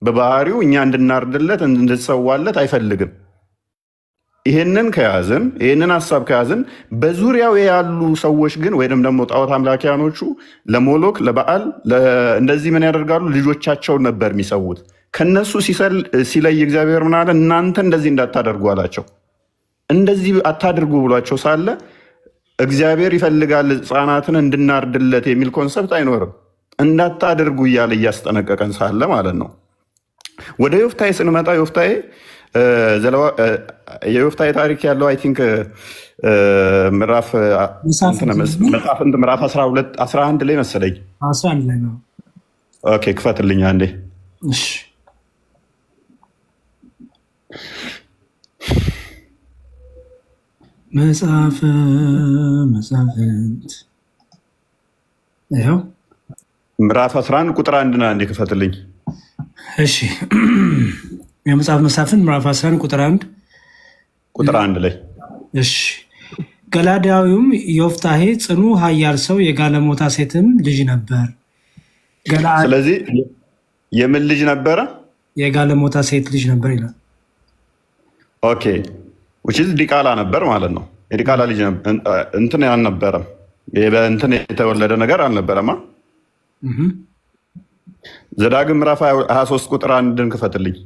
Speaker 6: በባህሪው እኛ እንድናርድለት እንድንሰዋለት አይፈልግም። ይህንን ከያዝን ይህንን ሀሳብ ከያዝን በዙሪያው ያሉ ሰዎች ግን ወይም ደግሞ ጣዖት አምላኪያኖቹ ለሞሎክ ለበዓል እንደዚህ ምን ያደርጋሉ? ልጆቻቸውን ነበር የሚሰዉት። ከነሱ ሲለይ እግዚአብሔር ምን አለ? እናንተ እንደዚህ እንዳታደርጉ አላቸው። እንደዚህ አታድርጉ ብሏቸው ሳለ እግዚአብሔር ይፈልጋል ህፃናትን እንድናርድለት የሚል ኮንሰፕት አይኖርም። እንዳታደርጉ እያለ እያስጠነቀቀን ሳለ ማለት ነው። ወደ ዮፍታሔ ስንመጣ የዮፍታሔ ታሪክ ያለው አይ ቲንክ ምዕራፍ 11 ላይ መሰለኝ
Speaker 4: 11 ላይ ነው።
Speaker 6: ኦኬ ክፈትልኝ አንዴ።
Speaker 4: እሺ መጽሐፍንት ይኸው
Speaker 6: ምዕራፍ 11 ቁጥር 1 አንዴ ክፈትልኝ።
Speaker 4: እሺ የመጽሐፍ መሳፍንት ምዕራፍ 11 ቁጥር 1
Speaker 6: ላይ
Speaker 4: እሺ። ገላዳዊውም ዮፍታሔ ጽኑ ኃያል ሰው የጋለሞታ ሴትም ልጅ ነበር።
Speaker 6: ስለዚህ የምን ልጅ ነበረ?
Speaker 4: የጋለሞታ ሴት ልጅ ነበር ይላል።
Speaker 6: ኦኬ ዲቃላ ነበር ማለት ነው። የዲቃላ ልጅ እንትን አልነበረም፣ እንትን የተወለደ ነገር አልነበረማ። ዘዳግም ምዕራፍ 23 ቁጥር 1 ክፈትልኝ።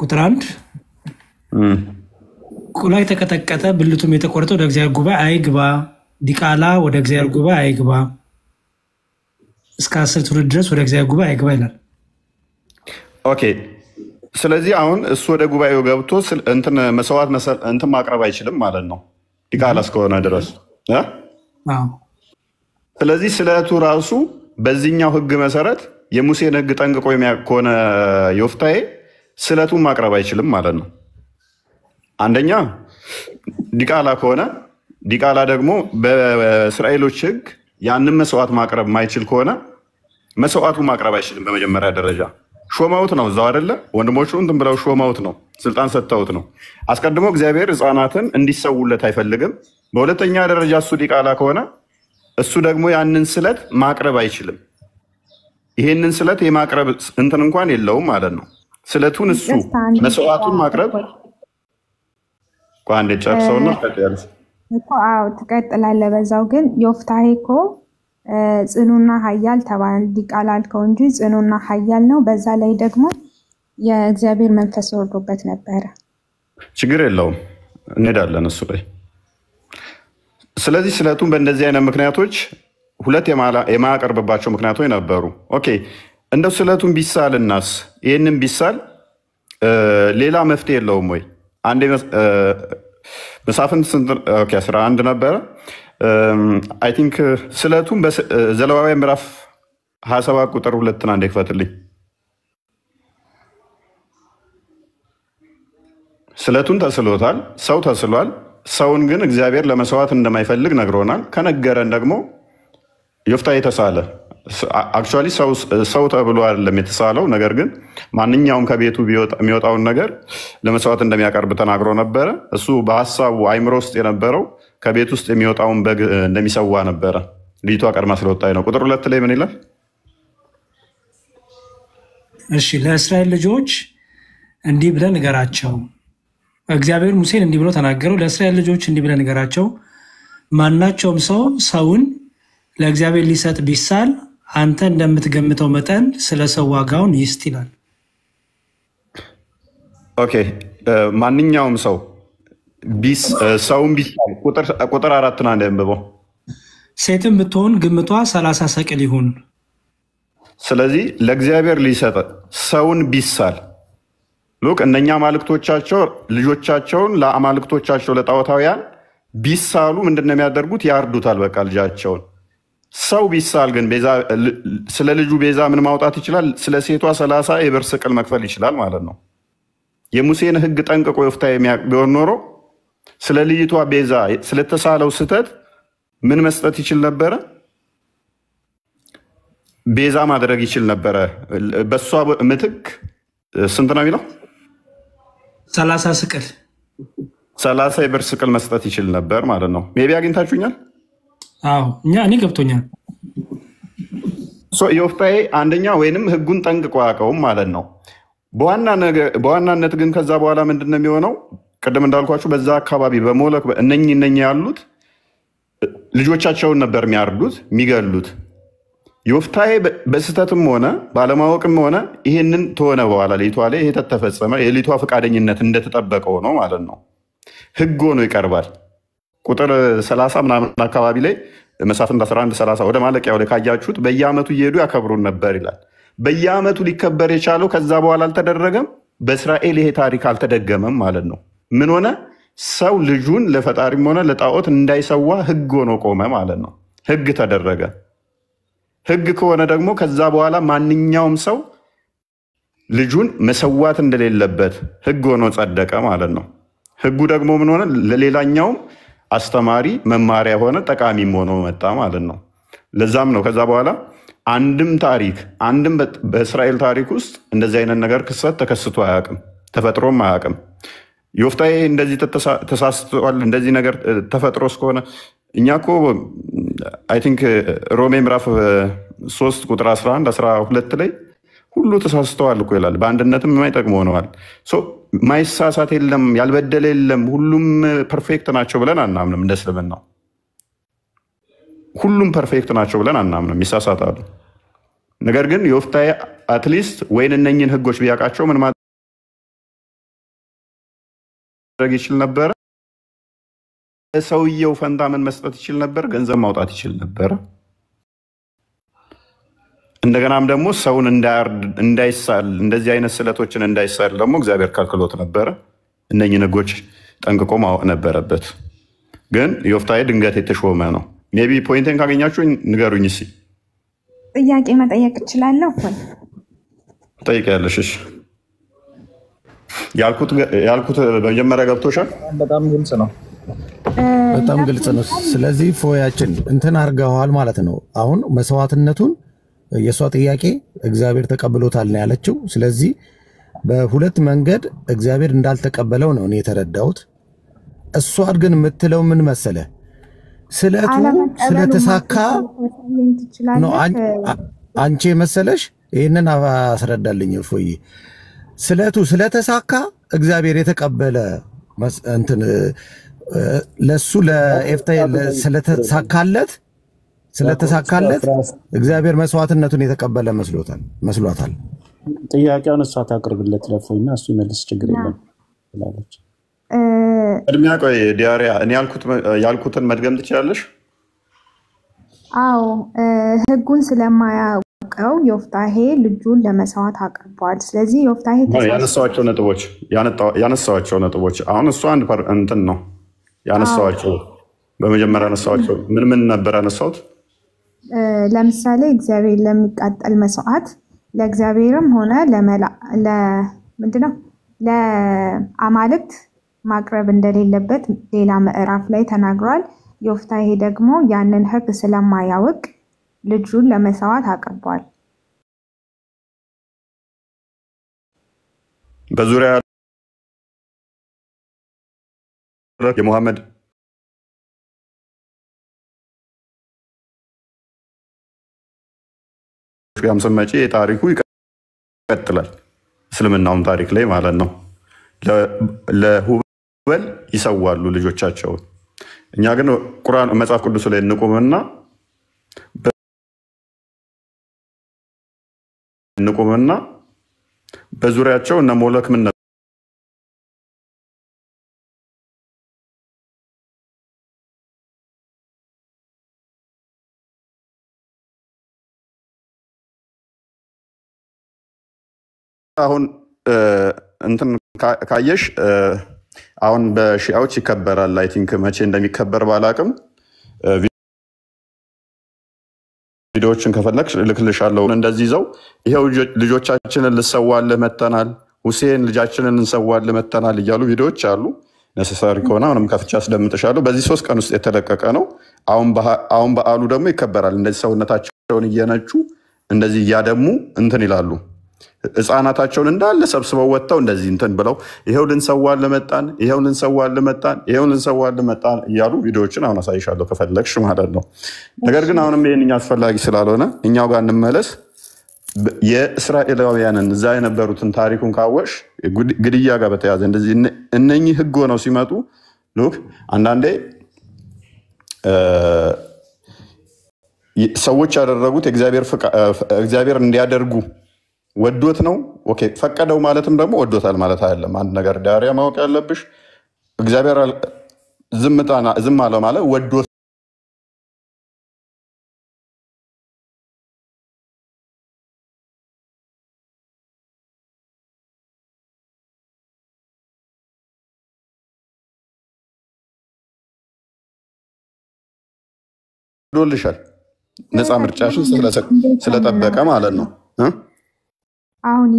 Speaker 4: ቁጥር 1 ቁላ የተቀጠቀጠ ብልቱም የተቆረጠ ወደ እግዚአብሔር ጉባኤ አይግባ፣ ዲቃላ ወደ እግዚአብሔር ጉባኤ አይግባ፣ እስከ 10 ትውልድ ድረስ ወደ እግዚአብሔር ጉባኤ አይግባ ይላል።
Speaker 6: ኦኬ ስለዚህ አሁን እሱ ወደ ጉባኤው ገብቶ እንትን መስዋዕት እንትን ማቅረብ አይችልም ማለት ነው ዲቃላ እስከሆነ ድረስ። ስለዚህ ስለቱ ራሱ በዚህኛው ህግ መሰረት የሙሴን ህግ ጠንቅቆ ከሆነ ዮፍታሔ ስለቱን ማቅረብ አይችልም ማለት ነው። አንደኛ ዲቃላ ከሆነ ዲቃላ ደግሞ በእስራኤሎች ህግ ያንን መስዋዕት ማቅረብ ማይችል ከሆነ መስዋዕቱን ማቅረብ አይችልም። በመጀመሪያ ደረጃ ሾመውት ነው እዛው አይደለ? ወንድሞቹ እንትን ብለው ሾመውት ነው። ስልጣን ሰጥተውት ነው። አስቀድሞ እግዚአብሔር ሕፃናትን እንዲሰውለት አይፈልግም። በሁለተኛ ደረጃ እሱ ዲቃላ ከሆነ እሱ ደግሞ ያንን ስለት ማቅረብ አይችልም። ይሄንን ስለት የማቅረብ እንትን እንኳን የለውም ማለት ነው። ስለቱን እሱ መስዋዕቱን ማቅረብ ቋንዴ ጨርሰውና ተቀጥያለሽ
Speaker 2: እኮ ትቀጥላለህ። በዛው ግን ዮፍታሔ እኮ ጽኑና ኃያል ተባለ። ዲቃላ አልከው እንጂ ጽኑና ኃያል ነው። በዛ ላይ ደግሞ የእግዚአብሔር መንፈስ ወርዶበት ነበረ።
Speaker 6: ችግር የለውም እንሄዳለን እሱ ላይ። ስለዚህ ስለቱን በእንደዚህ አይነት ምክንያቶች ሁለት የማያቀርብባቸው ምክንያቶች ነበሩ። ኦኬ እንደው ስለቱን ቢሳልናስ ይህንን ቢሳል ሌላ መፍትሄ የለውም ወይ? አንዴ መሳፍንት 11 ነበረ አይ ቲንክ ስለቱን ዘሌዋውያን ምዕራፍ 27 ቁጥር 2 አንዴ ክፈትልኝ። ስለቱን ተስሎታል፣ ሰው ተስሏል። ሰውን ግን እግዚአብሔር ለመስዋዕት እንደማይፈልግ ነግሮናል። ከነገረን ደግሞ ዮፍታሔ ተሳለ። አክቹዋሊ ሰው ተብሎ አይደለም የተሳለው፣ ነገር ግን ማንኛውም ከቤቱ የሚወጣውን ነገር ለመስዋዕት እንደሚያቀርብ ተናግሮ ነበረ። እሱ በሀሳቡ አይምሮ ውስጥ የነበረው ከቤት ውስጥ የሚወጣውን በግ እንደሚሰዋ ነበረ። ልጅቷ ቀድማ ስለወጣች ነው። ቁጥር 2 ላይ ምን ይላል?
Speaker 4: እሺ ለእስራኤል ልጆች እንዲህ ብለህ ንገራቸው። እግዚአብሔር ሙሴን እንዲህ ብሎ ተናገረው። ለእስራኤል ልጆች እንዲህ ብለህ ንገራቸው፣ ማናቸውም ሰው ሰውን ለእግዚአብሔር ሊሰጥ ቢሳል አንተ እንደምትገምተው መጠን ስለ ሰው ዋጋውን ይስጥ ይላል።
Speaker 6: ኦኬ ማንኛውም ሰው ሰውን ቢሳል ቁጥር 4 ነው እንደምበው።
Speaker 4: ሴትም ብትሆን ግምቷ 30 ሰቅል ይሁን።
Speaker 6: ስለዚህ ለእግዚአብሔር ሊሰጥ ሰውን ቢሳል ሉክ እነኛ አማልክቶቻቸው ልጆቻቸውን ለአማልክቶቻቸው ለጣዖታውያን ቢሳሉ ምንድነው የሚያደርጉት? ያርዱታል በቃ ልጃቸውን። ሰው ቢሳል ግን ስለ ልጁ ቤዛ ምን ማውጣት ይችላል? ስለ ሴቷ 30 የብር ስቅል መክፈል ይችላል ማለት ነው። የሙሴን ሕግ ጠንቅቆ ዮፍታሔ ቢሆን ኖሮ ስለ ልጅቷ ቤዛ ስለተሳለው ስተት ምን መስጠት ይችል ነበረ? ቤዛ ማድረግ ይችል ነበረ። በሷ ምትክ ስንት ነው የሚለው?
Speaker 4: 30 ስቅል
Speaker 6: 30 የብር ስቅል መስጠት ይችል ነበር ማለት ነው። ሜቢ አግኝታችሁኛል?
Speaker 4: አዎ እኔ ገብቶኛል።
Speaker 6: ዮፍታሔ አንደኛ ወይንም ሕጉን ጠንቅቆ አያውቀውም ማለት ነው። በዋናነት ግን ከዛ በኋላ ምንድን ነው የሚሆነው? ቅድም እንዳልኳችሁ በዛ አካባቢ በሞለክ እነኚህ ያሉት ልጆቻቸውን ነበር የሚያርዱት የሚገሉት። ዮፍታሔ በስተትም ሆነ ባለማወቅም ሆነ ይህንን ተሆነ በኋላ ልጅቷ ላይ ይሄ ተፈጸመ። የልጅቷ ፈቃደኝነት እንደተጠበቀው ነው ማለት ነው። ሕግ ሆኖ ይቀርባል። ቁጥር 30 ምናምን አካባቢ ላይ መሳፍንት 11:30 ወደ ማለቂያው ላይ ካያችሁት በየዓመቱ እየሄዱ ያከብሩን ነበር ይላል። በየዓመቱ ሊከበር የቻለው ከዛ በኋላ አልተደረገም። በእስራኤል ይሄ ታሪክ አልተደገመም ማለት ነው። ምን ሆነ? ሰው ልጁን ለፈጣሪም ሆነ ለጣዖት እንዳይሰዋ ሕግ ሆኖ ቆመ ማለት ነው። ሕግ ተደረገ። ሕግ ከሆነ ደግሞ ከዛ በኋላ ማንኛውም ሰው ልጁን መሰዋት እንደሌለበት ሕግ ሆኖ ጸደቀ ማለት ነው። ሕጉ ደግሞ ምን ሆነ? ለሌላኛውም አስተማሪ መማሪያ ሆነ፣ ጠቃሚም ሆኖ መጣ ማለት ነው። ለዛም ነው ከዛ በኋላ አንድም በእስራኤል ታሪክ ውስጥ እንደዚህ አይነት ነገር ክስተት ተከስቶ አያውቅም፣ ተፈጥሮም አያውቅም። ዮፍታሔ እንደዚህ ተሳስቷል፣ እንደዚህ ነገር ተፈጥሮ እስከሆነ እኛ እኮ አይ ቲንክ ሮሜ ምዕራፍ 3 ቁጥር 11-12 ላይ ሁሉ ተሳስተዋል እኮ ይላል። በአንድነትም የማይጠቅሙ ሆነዋል። ማይሳሳት የለም፣ ያልበደለ የለም፣ ሁሉም ፐርፌክት ናቸው ብለን አናምንም። እንደ እስልምና ሁሉም ፐርፌክት ናቸው ብለን አናምንም፣ ይሳሳታሉ። ነገር ግን ዮፍታሔ አትሊስት ወይን እነኝን ሕጎች ቢያውቃቸው ምን ማድረግ ይችል ነበረ? ሰውየው ፈንታ ምን መስጠት ይችል ነበር? ገንዘብ ማውጣት ይችል ነበረ። እንደገናም ደግሞ ሰውን እንዳይሳል እንደዚህ አይነት ስለቶችን እንዳይሳል ደግሞ እግዚአብሔር ከልክሎት ነበረ። እነኝን ሕጎች ጠንቅቆ ማወቅ ነበረበት። ግን ዮፍታሔ ድንገት የተሾመ ነው። ሜቢ ፖይንቴን ካገኛችሁ ንገሩኝ። እስኪ
Speaker 2: ጥያቄ መጠየቅ እችላለሁ?
Speaker 6: ጠይቂያለሽ? እሺ ያልኩት በመጀመሪያ ገብቶሻል?
Speaker 5: በጣም ግልጽ ነው።
Speaker 7: በጣም ግልጽ ነው። ስለዚህ ፎያችን እንትን አድርገዋል ማለት ነው። አሁን መስዋዕትነቱን የእሷ ጥያቄ እግዚአብሔር ተቀብሎታል ነው ያለችው። ስለዚህ በሁለት መንገድ እግዚአብሔር እንዳልተቀበለው ነው እኔ የተረዳሁት። እሷ ግን የምትለው ምን መሰለ? ስለቱ ስለተሳካ ነው። አንቺ መሰለሽ ይሄንን አስረዳልኝ እፎይ። ስለቱ ስለተሳካ እግዚአብሔር የተቀበለ እንትን ለሱ ለኤፍታይል ስለተሳካለት እግዚአብሔር መስዋዕትነቱን የተቀበለ መስሏታል።
Speaker 1: ጥያቄውን እሷ ታቅርብለት ለእፎይና እሱ ይመልስ፣ ችግር የለም ብላለች።
Speaker 6: እድሜያ ቆይ ዲያሪያ እኔ ያልኩትን መድገም ትችላለሽ?
Speaker 2: አዎ ህጉን ስለማያውቀው ዮፍታሔ ልጁን ለመስዋዕት አቅርቧል። ስለዚህ ዮፍታሔ ያነሳዋቸው ነጥቦች አሁን እሱ አንድ እንትን ነው ያነሳዋቸው። በመጀመሪያ ያነሳዋቸው ምን ነበር ያነሳውት? ለምሳሌ እግዚአብሔር ለሚቃጠል መስዋዕት ለእግዚአብሔርም ሆነ ለአማልክት ማቅረብ እንደሌለበት ሌላ ምዕራፍ ላይ ተናግሯል። ዮፍታሔ ደግሞ ያንን ህግ ስለማያውቅ ልጁን ለመስዋዕት አቅርቧል።
Speaker 6: በዙሪያ የሙሐመድ ያምሰመጪ ታሪኩ ይቀጥላል። እስልምናውም ታሪክ ላይ ማለት ነው። ለሁበል ይሰዋሉ ልጆቻቸውን። እኛ ግን ቁርአን መጽሐፍ ቅዱስ ላይ እንቆምና በዙሪያቸው እነ ሞለክ ምን አሁን እንትን ካየሽ አሁን በሺዓዎች ይከበራል። አይ ቲንክ መቼ እንደሚከበር ባላቅም ቪዲዮዎችን ከፈለግሽ ልክልሻለሁ። እንደዚህ ይዘው ይሄው ልጆቻችንን ልሰዋልህ መተናል፣ ሁሴን ልጃችንን እንሰዋልህ መተናል እያሉ ቪዲዮዎች አሉ። ነሰሳሪ ከሆነ ምንም ከፍቻ አስደምጥሻለሁ። በዚህ 3 ቀን ውስጥ የተለቀቀ ነው። አሁን በዓሉ ደግሞ ይከበራል። እንደዚህ ሰውነታቸውን እየነጩ እንደዚህ እያደሙ እንትን ይላሉ። ህፃናታቸውን እንዳለ ሰብስበው ወጥተው እንደዚህ እንትን ብለው ይሄው ልንሰዋልህ መጣን እያሉ ቪዲዮዎችን አሁን አሳይሻለሁ ከፈለግሽ ማለት ነው። ነገር ግን አሁንም ይሄን አስፈላጊ ስላልሆነ እኛው ጋር እንመለስ። የእስራኤላውያንን እዛ የነበሩትን ታሪኩን ካወሽ ግድያ ጋር በተያዘ እንደዚህ እነኚህ ህግ ሆነው ሲመጡ ሉክ አንዳንዴ ሰዎች ያደረጉት እግዚአብሔር እንዲያደርጉ ወዶት ነው። ኦኬ ፈቀደው ማለትም ደግሞ ወዶታል ማለት አይደለም። አንድ ነገር ዳሪያ ማወቅ ያለብሽ እግዚአብሔር ዝም አለ ማለት ወዶት ዶልሻል ነፃ ምርጫሽን ስለጠበቀ ማለት ነው።
Speaker 2: አሁን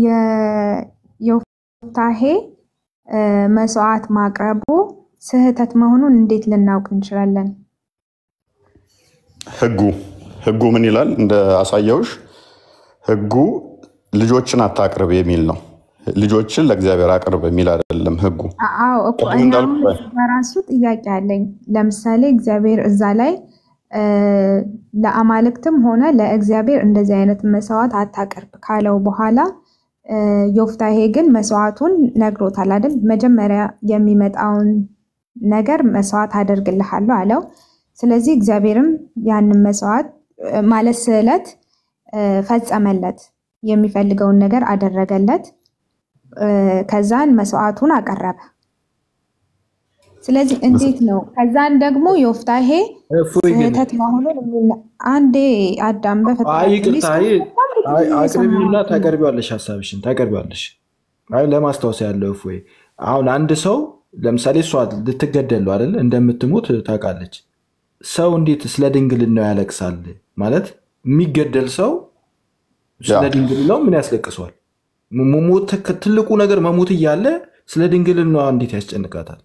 Speaker 2: የዮፍታሔ መስዋዕት ማቅረቡ ስህተት መሆኑን እንዴት ልናውቅ እንችላለን? ህጉ ምን ይላል? እንደ አሳየውሽ ህጉ ልጆችን አታቅርብ የሚል ነው። ልጆችን ለእግዚአብሔር አቅርብ የሚል አይደለም ህጉ። አዎ እኮ በራሱ ጥያቄ አለኝ። ለምሳሌ እግዚአብሔር እዛ ላይ ለአማልክትም ሆነ ለእግዚአብሔር እንደዚህ አይነት መስዋዕት አታቀርብ ካለው በኋላ ዮፍታሔ ግን መስዋዕቱን ነግሮታል አይደል? መጀመሪያ የሚመጣውን ነገር መስዋዕት አደርግልሃለሁ አለው። ስለዚህ እግዚአብሔርም ያንን መስዋዕት ማለት ስዕለት ፈጸመለት፣ የሚፈልገውን ነገር አደረገለት። ከዛን መስዋዕቱን አቀረበ። ስለዚህ እንዴት ነው ከዛን ደግሞ ዮፍታሔ ስህተት መሆኑን አንዴ አዳም
Speaker 3: አቅርቢውና ታቀርቢዋለሽ፣ ሀሳብሽን ታቀርቢዋለሽ። ለማስታወስ ያለው እፎይ አሁን አንድ ሰው ለምሳሌ እሷ ልትገደል ነው አይደል? እንደምትሞት ታውቃለች። ሰው እንዴት ስለ ድንግልናው ያለቅሳል? ማለት የሚገደል ሰው ስለ ድንግልናው ምን ያስለቅሰዋል? ትልቁ ነገር መሞት እያለ ስለ ድንግልናው እንዴት ያስጨንቃታል?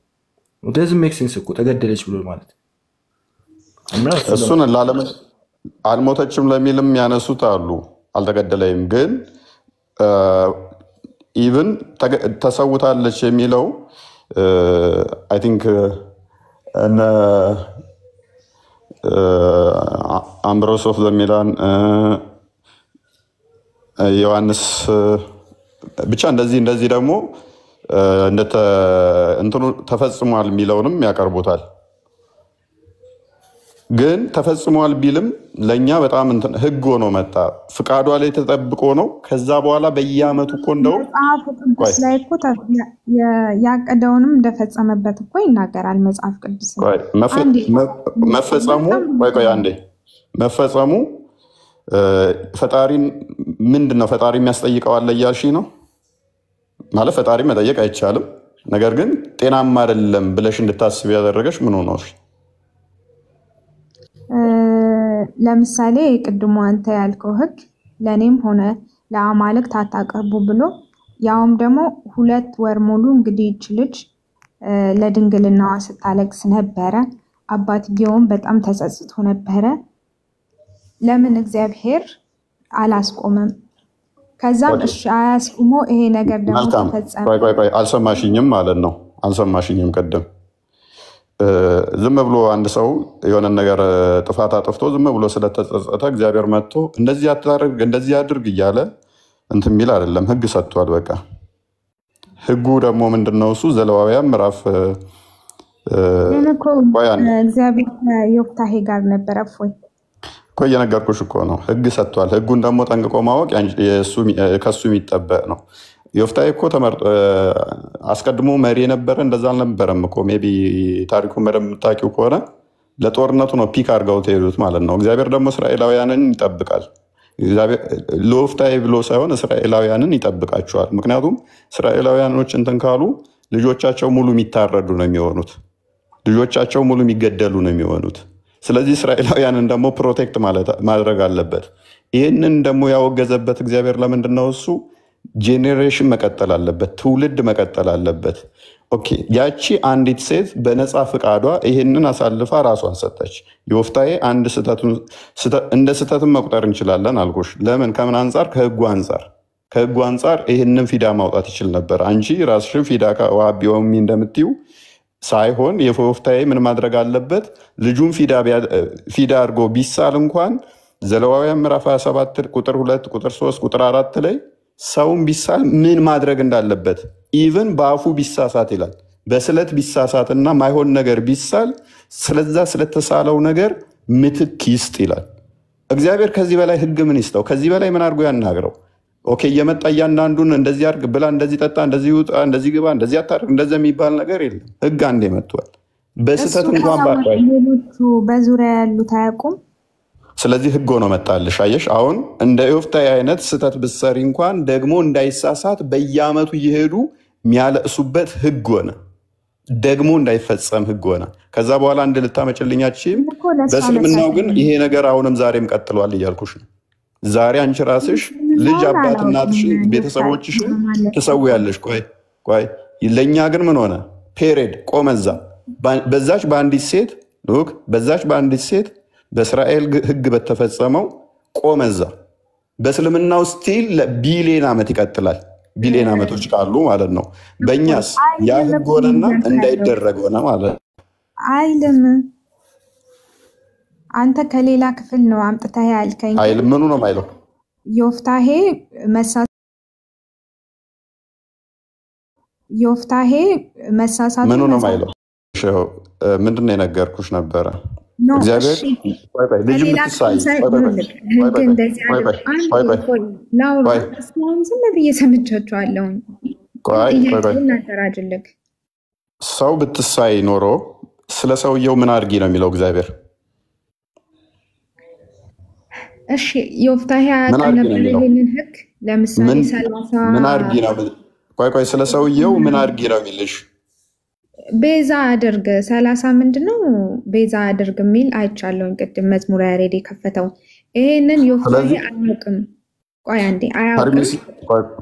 Speaker 3: ወደዚህ ሜክ ሴንስ እኮ ተገደለች ብሎ ማለት
Speaker 6: እሱን አልሞተችም ለሚልም ያነሱት አሉ። አልተገደለም ግን ኢቭን ተሰውታለች የሚለው አይ ቲንክ እነ አምብሮስ ኦፍ ዘ ሚላን ዮሐንስ ብቻ እንደዚህ ደግሞ እንትኑ ተፈጽሟል የሚለውንም ያቀርቡታል። ግን ተፈጽሟል ቢልም ለኛ በጣም ህግ ሆኖ መጣ። ፍቃዷ ላይ ተጠብቆ ነው። ከዛ በኋላ በየአመቱ እኮ እንደው
Speaker 2: መጽሐፍ ቅዱስ ላይ እኮ ያቀደውንም እንደፈጸመበት እኮ ይናገራል መጽሐፍ ቅዱስ።
Speaker 6: መፈጸሙ ፈጣሪን ምንድነው ፈጣሪ የሚያስጠይቀው አለ እያልሽ ነው ማለት ፈጣሪ መጠየቅ አይቻልም። ነገር ግን ጤናማ አይደለም ብለሽ እንድታስብ ያደረገሽ ምን ሆነሽ?
Speaker 2: ለምሳሌ ቅድሞ አንተ ያልከው ህግ ለኔም ሆነ ለአማልክት አታቀርቡ ብሎ ያውም ደግሞ 2 ወር ሙሉ እንግዲህ ልጅ ለድንግልናዋ ስታለቅስ ነበረ። አባትየውም በጣም ተጸጽቶ ነበረ። ለምን እግዚአብሔር አላስቆመም? ከዛም እሺ አያስቆሞ ይሄ ነገር ደግሞ ተፈጸመ።
Speaker 6: ቆይ አልሰማሽኝም ማለት ነው። አልሰማሽኝም ቀደም ዝም ብሎ አንድ ሰው የሆነ ነገር ጥፋት አጥፍቶ ዝም ብሎ ስለተጸጸተ እግዚአብሔር መጥቶ እንደዚህ አታርግ እንደዚህ አድርግ እያለ እንትን የሚል አይደለም። ህግ ሰጥቷል። በቃ ህጉ ደግሞ ምንድነው? እሱ ዘሌዋውያን ምዕራፍ
Speaker 2: እግዚአብሔር ዮፍታሔ ጋር ነበረ
Speaker 6: እኮ እየነገርኩሽ እኮ ነው። ህግ ሰጥቷል። ህጉን ደግሞ ጠንቅቆ ማወቅ ከሱ የሚጠበቅ ነው። ዮፍታሔ እኮ ተመርጦ አስቀድሞ መሪ የነበረ እንደዛ አልነበረም እኮ። ሜይ ቢ ታሪኩን በደንብ የምታውቂው ከሆነ ለጦርነቱ ነው ፒክ አድርገው ትሄዱት ማለት ነው። እግዚአብሔር ደግሞ እስራኤላውያንን ይጠብቃል። ለዮፍታሔ ብሎ ሳይሆን እስራኤላውያንን ይጠብቃቸዋል። ምክንያቱም እስራኤላውያኖች እንትን ካሉ ልጆቻቸው ሙሉ የሚታረዱ ነው የሚሆኑት። ልጆቻቸው ሙሉ የሚገደሉ ነው የሚሆኑት። ስለዚህ እስራኤላውያንን ደግሞ ፕሮቴክት ማድረግ አለበት። ይህንን ደግሞ ያወገዘበት እግዚአብሔር ለምንድን ነው? እሱ ጄኔሬሽን መቀጠል አለበት፣ ትውልድ መቀጠል አለበት። ኦኬ ያቺ አንዲት ሴት በነፃ ፍቃዷ ይህንን አሳልፋ ራሷን ሰጠች። ዮፍታሔ አንድ እንደ ስህተትን መቁጠር እንችላለን አልኩሽ። ለምን? ከምን አንጻር? ከህጉ አንጻር ይህንን ፊዳ ማውጣት ይችል ነበር። አንቺ ራስሽን ፊዳ ዋቢዮሚ እንደምትዩ ሳይሆን የዮፍታሔ ምን ማድረግ አለበት? ልጁን ፊዳ አድርጎ ቢሳል እንኳን ዘሌዋውያን ምዕራፍ 27 ቁጥር 2 ቁጥር 3 ቁጥር 4 ላይ ሰውን ቢሳል ምን ማድረግ እንዳለበት ኢቭን በአፉ ቢሳሳት ይላል። በስለት ቢሳሳትና ማይሆን ነገር ቢሳል ስለዛ ስለተሳለው ነገር ምትክ ይስጥ ይላል እግዚአብሔር። ከዚህ በላይ ህግ ምን ይስጠው? ከዚህ በላይ ምን አድርጎ ያናግረው? ኦኬ እየመጣ እያንዳንዱን እንደዚህ አድርግ ብላ፣ እንደዚህ ጠጣ፣ እንደዚህ ውጣ፣ እንደዚህ ግባ፣ እንደዚህ አታርግ፣ እንደዚህ የሚባል ነገር የለም። ህግ አንዴ መጥቷል። በስህተት እንኳን ባባይ
Speaker 2: በዙሪያ ያሉት አያውቁም።
Speaker 6: ስለዚህ ህግ ሆኖ መጣልሽ። አየሽ አሁን እንደ ዮፍታሔ አይነት ስህተት ብትሰሪ እንኳን ደግሞ እንዳይሳሳት በየአመቱ እየሄዱ የሚያለቅሱበት ህግ ሆነ። ደግሞ እንዳይፈጸም ህግ ሆነ። ከዛ በኋላ አንድ ልታመጭልኛችም በእስልምናው ግን ይሄ ነገር አሁንም ዛሬም ቀጥሏል እያልኩሽ ነው። ዛሬ አንቺ ራስሽ ልጅ አባት እናትሽን ቤተሰቦችሽን ትሰውያለሽ። ቆይ ለእኛ ግን ምን ሆነ? ፔሬድ ቆመዛ በዛች በአንዲት ሴት በእስራኤል ህግ በተፈጸመው ቆመዛ። በእስልምናው ስቲል ቢሊየን ዓመት ይቀጥላል። ቢሊየን ዓመቶች ካሉ ማለት ነው። በእኛስ ያ ህግ ሆነና እንዳይደረግ ሆነ ማለት ነው።
Speaker 2: አይልም። አንተ ከሌላ ክፍል ነው አምጥተህ ያልከኝ።
Speaker 6: አይልም። ምኑ ነው ማይለው?
Speaker 2: ዮፍታሔ መሳሳት
Speaker 6: ምኑ ነው ማይለው? ምንድን ነው የነገርኩሽ ነበረ? እግዚአብሔር ልጅ ብትሳይ
Speaker 2: ዝም ብዬ ሰምቻቸዋለሁ።
Speaker 6: ሰው ብትሳይ ኖሮ ስለ ሰውየው ምን አድርጊ ነው የሚለው እግዚአብሔር?
Speaker 2: እሺ ዮፍታሔ ያቀነበረ ይህንን ህግ ለምሳሌ 30
Speaker 6: ምን አድርጊ ነው? ቆይ ስለ ሰውየው ምን አድርጊ ነው የሚልሽ?
Speaker 2: ቤዛ አድርግ 30 ምንድነው ቤዛ አድርግ የሚል አይቻለሁ። ቅድም መዝሙር ያሬድ የከፈተው ይሄንን ዮፍታሔ አያውቅም። ቆይ አንዴ አያውቅም።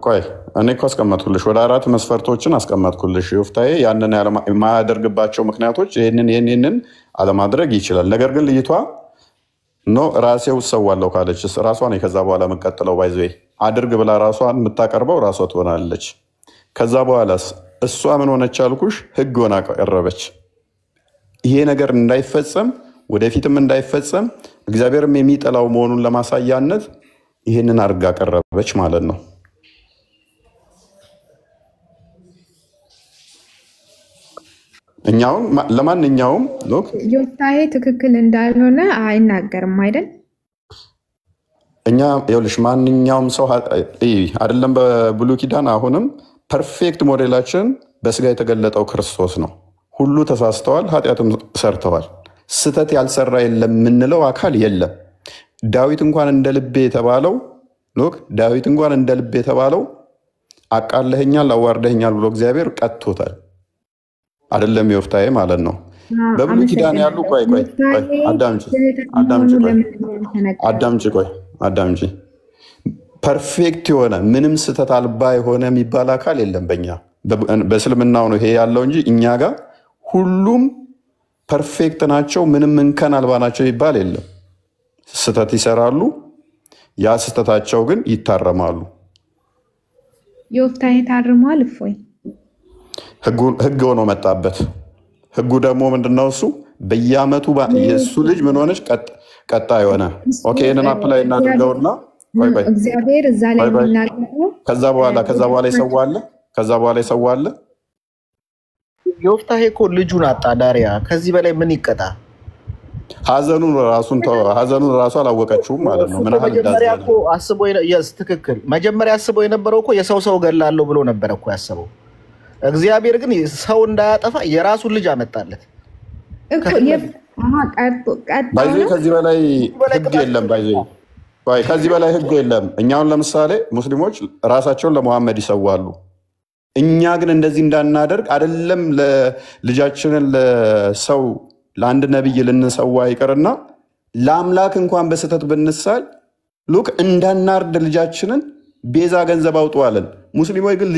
Speaker 6: ቆይ እኔ እኮ አስቀመጥኩልሽ ወደ 4 መስፈርቶችን አስቀመጥኩልሽ። ዮፍታሔ ያንን የማያደርግባቸው ምክንያቶች ይሄንን አለማድረግ ይችላል። ነገር ግን ልይቷ ራሴው ሰዋለው ካለች ራሷ ነው ከዛ በኋላ መቀጠለው ባይዘይ አድርግ ብላ ራሷን የምታቀርበው ራሷ ትሆናለች። ከዛ በኋላስ እሷ ምን ሆነች አልኩሽ? ህግ ሆና ቀረበች። ይሄ ነገር እንዳይፈጸም ወደፊትም እንዳይፈጸም እግዚአብሔርም የሚጠላው መሆኑን ለማሳያነት ይሄንን አድርጋ ቀረበች ማለት ነው። እኛውን ለማንኛውም ሎክ
Speaker 2: ዮፍታሔ ትክክል እንዳልሆነ አይናገርም አይደል?
Speaker 6: እኛ ይኸውልሽ ማንኛውም ሰው አይደለም በብሉይ ኪዳን አሁንም ፐርፌክት ሞዴላችን በስጋ የተገለጠው ክርስቶስ ነው። ሁሉ ተሳስተዋል፣ ኃጢአትም ሰርተዋል። ስተት ያልሰራ የለም የምንለው አካል የለም። ዳዊት እንኳን እንደ ልቤ የተባለው ሎክ ዳዊት እንኳን እንደ ልቤ የተባለው አቃለኸኛል፣ አዋርደኸኛል ብሎ እግዚአብሔር ቀጥቶታል። አይደለም ዮፍታሔ ማለት ነው። በብሉይ ኪዳን ያሉ ቆይ አዳምጪ ፐርፌክት የሆነ ምንም ስተት አልባ የሆነ የሚባል አካል የለም። በእኛ በእስልምናው ነው ይሄ ያለው እንጂ እኛ ጋር ሁሉም ፐርፌክት ናቸው፣ ምንም እንከን አልባ ናቸው ይባል የለም። ስተት ይሰራሉ፣ ያ ስተታቸው ግን ይታረማሉ።
Speaker 2: ዮፍታሔ ታርሟል። እፎይ
Speaker 6: ህግ ሆኖ መጣበት። ህጉ ደግሞ ምንድነው? እሱ በየአመቱ የእሱ ልጅ ምን ሆነች? ቀጣ የሆነ ኦኬ ይሄንን አፕላይ እናድርገውና
Speaker 2: እግዚአብሔር እዛ ላይ የሚናገረው
Speaker 6: ከዛ በኋላ ይሰዋል።
Speaker 5: ዮፍታሔ እኮ ልጁን አጣ። ዳሪያ ከዚህ በላይ ምን ይቀጣ?
Speaker 6: ሀዘኑን ራሱ አላወቀችውም ማለት ነው። ምን
Speaker 5: መጀመሪያ እኮ አስቦ ትክክል መጀመሪያ አስቦ የነበረው እኮ የሰው ገላለሁ ብሎ ነበር እኮ ያሰበው። እግዚአብሔር ግን ሰው እንዳያጠፋ የራሱን ልጅ አመጣለት።
Speaker 6: ከዚህ በላይ ህግ የለም። ከዚህ በላይ ህግ የለም። እኛውን ለምሳሌ ሙስሊሞች ራሳቸውን ለሙሐመድ ይሰዋሉ። እኛ ግን እንደዚህ እንዳናደርግ አይደለም ለልጃችንን ለሰው ለአንድ ነብይ ልንሰዋ ይቀርና ለአምላክ እንኳን በስተት ብንሳል ሉክ እንዳናርድ ልጃችንን ቤዛ ገንዘብ አውጣዋለን። ሙስሊሞች ግን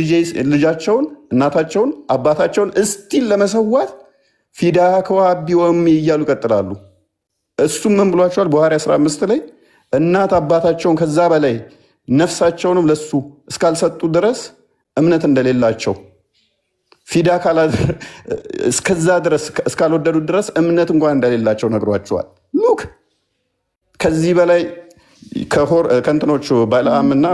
Speaker 6: ልጃቸውን እናታቸውን አባታቸውን እስቲል ለመሰዋት ፊዳከ ወአቢ ወእሚ እያሉ ይቀጥላሉ። እሱም ምን ብሏቸዋል? ቡሃሪ 15 ላይ እናት አባታቸውን ከዛ በላይ ነፍሳቸውንም ለሱ እስካልሰጡ ድረስ እምነት እንደሌላቸው ፊዳ እስከዛ ድረስ እስካልወደዱ ድረስ እምነት እንኳን እንደሌላቸው ነግሯቸዋል። ሉክ ከዚህ በላይ ከእንትኖቹ በለዓምና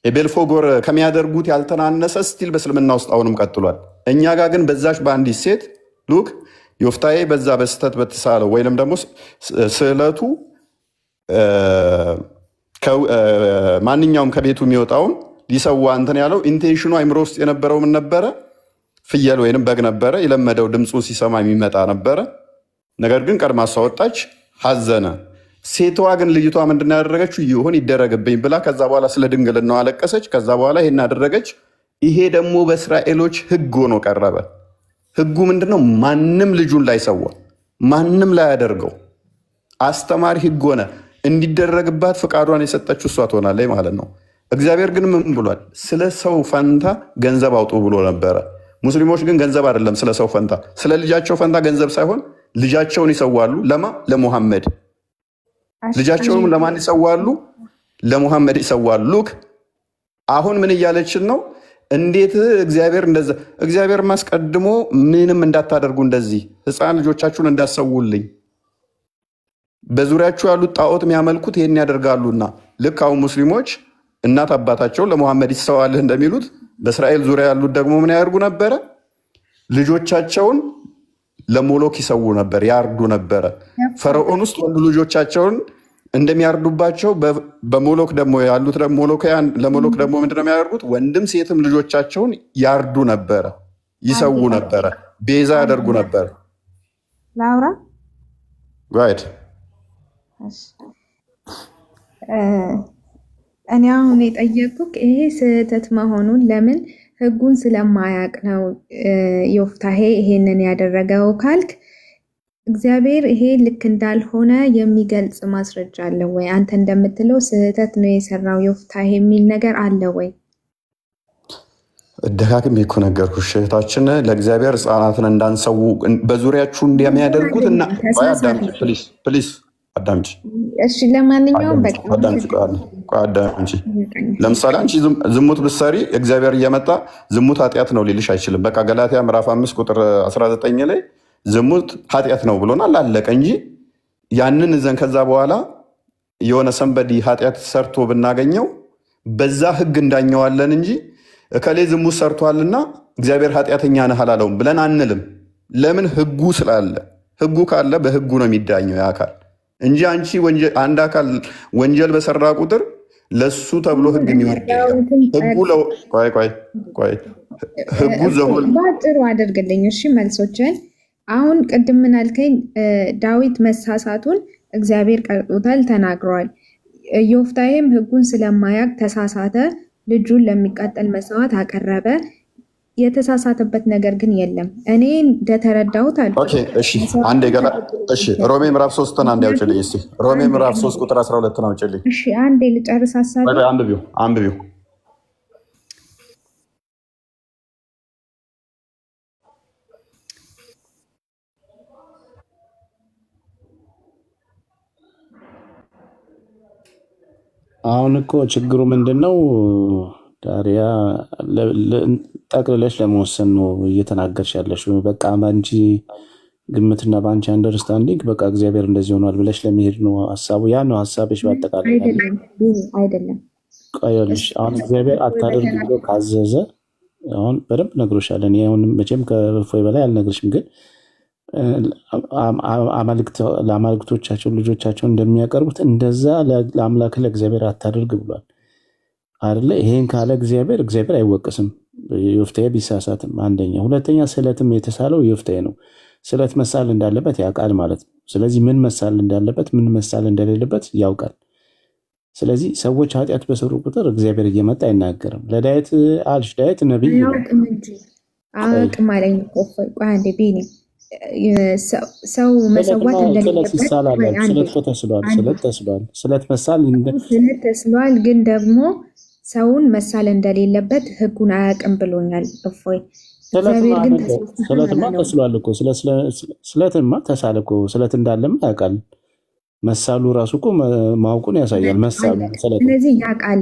Speaker 6: የቤልፎጎር ከሚያደርጉት ያልተናነሰ ስቲል በእስልምና ውስጥ አሁንም ቀጥሏል። እኛ ጋር ግን በዛች በአንዲት ሴት ሉክ ዮፍታሔ በዛ በስተት በተሳለው ወይንም ደግሞ ስዕለቱ ማንኛውም ከቤቱ የሚወጣውን ሊሰዋ እንትን ያለው ኢንቴንሽኑ አይምሮ ውስጥ የነበረው ምን ነበረ? ፍየል ወይንም በግ ነበረ። የለመደው ድምፁ ሲሰማ የሚመጣ ነበረ። ነገር ግን ቀድማ እሷ ወጣች፣ ሀዘነ። ሴቷ ግን ልጅቷ ምንድን ያደረገችው? ይሁን ይደረግብኝ ብላ ከዛ በኋላ ስለ ድንግልናው አለቀሰች። ከዛ በኋላ ይሄን አደረገች። ይሄ ደግሞ በእስራኤሎች ህግ ሆኖ ቀረበ። ህጉ ምንድነው? ማንም ልጁን ላይሰዋ፣ ማንም ላይ ያደርገው አስተማሪ ህግ ሆነ። እንዲደረግባት ፍቃዷን የሰጠችው እሷ ትሆናለች ማለት ነው። እግዚአብሔር ግን ምን ብሏል? ስለ ሰው ፈንታ ገንዘብ አውጡ ብሎ ነበረ። ሙስሊሞች ግን ገንዘብ አይደለም ስለ ሰው ፈንታ፣ ስለ ልጃቸው ፈንታ ገንዘብ ሳይሆን ልጃቸውን ይሰዋሉ። ለማ? ለሙሐመድ። ልጃቸውን ለማን ይሰዋሉ? ለሙሐመድ ይሰዋሉ። ሉክ አሁን ምን እያለችን ነው? እንዴት እግዚአብሔር እንደዛ እግዚአብሔር ማስቀድሞ ምንም እንዳታደርጉ እንደዚህ ህፃን ልጆቻችሁን እንዳሰውልኝ በዙሪያችሁ ያሉት ጣዖት የሚያመልኩት ይሄን ያደርጋሉና ልክ አሁን ሙስሊሞች እናት አባታቸውን ለሙሐመድ ይሰዋልህ እንደሚሉት በእስራኤል ዙሪያ ያሉት ደግሞ ምን ያደርጉ ነበረ? ልጆቻቸውን ለሞሎክ ይሰው ነበር፣ ያርዱ ነበረ። ፈርዖን ውስጥ ወንድ ልጆቻቸውን እንደሚያርዱባቸው በሞሎክ ደግሞ ያሉት ሞሎካውያን ለሞሎክ ደግሞ ምንድነው የሚያደርጉት? ወንድም ሴትም ልጆቻቸውን ያርዱ ነበረ፣ ይሰው ነበረ፣ ቤዛ ያደርጉ ነበር።
Speaker 2: ላውራ
Speaker 6: ጋይድ
Speaker 2: እኔ አሁን የጠየቁት ይሄ ስህተት መሆኑን ለምን ህጉን ስለማያውቅ ነው ዮፍታሔ ይሄንን ያደረገው ካልክ እግዚአብሔር ይሄ ልክ እንዳልሆነ የሚገልጽ ማስረጃ አለ ወይ? አንተ እንደምትለው ስህተት ነው የሰራው ዮፍታሔ የሚል ነገር አለ ወይ?
Speaker 6: ደጋግሜ እኮ ነገርኩሽ እህታችን፣ ለእግዚአብሔር ሕፃናትን እንዳንሰው በዙሪያችሁ እንደሚያደርጉት እና አዳምጪ።
Speaker 2: እሺ ለማንኛውም በቃ
Speaker 6: አዳምጪ። ለምሳሌ አንቺ ዝሙት ብትሰሪ እግዚአብሔር እየመጣ ዝሙት ኃጢአት ነው ሊልሽ አይችልም። በቃ ገላትያ ምዕራፍ 5 ቁጥር 19 ላይ ዝሙት ኃጢአት ነው ብሎናል፣ አለቀ እንጂ ያንን እዘን ከዛ በኋላ የሆነ ሰንበዲ ኃጢአት ሰርቶ ብናገኘው በዛ ህግ እንዳኘዋለን እንጂ እከሌ ዝሙት ሰርቷልና እግዚአብሔር ኃጢአተኛ ነህ አላለውም ብለን አንልም። ለምን? ህጉ ስላለ። ህጉ ካለ በህጉ ነው የሚዳኘው ያ አካል እንጂ አንቺ አንድ አካል ወንጀል በሰራ ቁጥር ለሱ ተብሎ ህግ የሚወርድ ህጉ ዘሆል
Speaker 2: ባጭሩ አድርግልኝ። እሺ መልሶችን አሁን ቅድም ምን አልከኝ? ዳዊት መሳሳቱን እግዚአብሔር ቀርጦታል ተናግሯል። ዮፍታሔም ህጉን ስለማያውቅ ተሳሳተ፣ ልጁን ለሚቃጠል መስዋዕት አቀረበ። የተሳሳተበት ነገር ግን የለም። እኔ እንደተረዳሁት አለ።
Speaker 6: ኦኬ እሺ፣ አንዴ ገና እሺ፣ ሮሜ ምዕራፍ 3 አንዴ አውጪልኝ እስቲ። ሮሜ ምዕራፍ 3 ቁጥር 12 አውጪልኝ።
Speaker 2: እሺ አንዴ ልጨርስ ሐሳቤ።
Speaker 6: አንብቢው።
Speaker 1: አሁን እኮ ችግሩ ምንድነው? ዳሪያ ጠቅልለሽ ለመወሰን ነው እየተናገርሽ ያለሽ። በቃ ባንቺ ግምትና ባንቺ አንደርስታንዲንግ በቃ እግዚአብሔር እንደዚህ ሆኗል ብለሽ ለመሄድ ነው ሐሳቡ። ያ ነው ሐሳብሽ ባጠቃላይ
Speaker 2: አይደለም።
Speaker 1: ቆይልሽ አሁን እግዚአብሔር አታደርግ ብሎ ካዘዘ አሁን በደንብ ነግሮሻል። እኔ አሁን መቼም ከፎይ በላይ አልነግርሽም፣ ግን ለአማልክቶቻቸው ልጆቻቸው እንደሚያቀርቡት እንደዛ ለአምላክ ለእግዚአብሔር አታደርግ ብሏል አይደለ? ይሄን ካለ እግዚአብሔር አይወቅስም። ዮፍታሔ ቢሳሳትም አንደኛ፣ ሁለተኛ ስለትም የተሳለው ዮፍታሔ ነው። ስለት መሳል እንዳለበት ያውቃል ማለት ነው። ስለዚህ ምን መሳል እንዳለበት ምን መሳል እንደሌለበት ያውቃል። ስለዚህ ሰዎች ኃጢአት በሰሩ ቁጥር እግዚአብሔር እየመጣ አይናገርም። ለዳዊት አልሽ፣ ዳዊት ነብይ ነው።
Speaker 2: አቅም አለኝ ቆይ አንዴ ቢኒ ሰው መሰዋት እንደሌለበት ስለት ተስሏል፣ ግን ደግሞ ሰውን መሳል እንደሌለበት ህጉን አያውቅም ብሎኛል። እፎይ እግዚአብሔር ግን
Speaker 1: ስለትማ ተስሏል እኮ ስለትማ ተሳለ እኮ ስለት እንዳለም ያውቃል። መሳሉ ራሱ እኮ ማውቁን ያሳያል። መሳሉ
Speaker 2: ስለዚህ ያውቃል።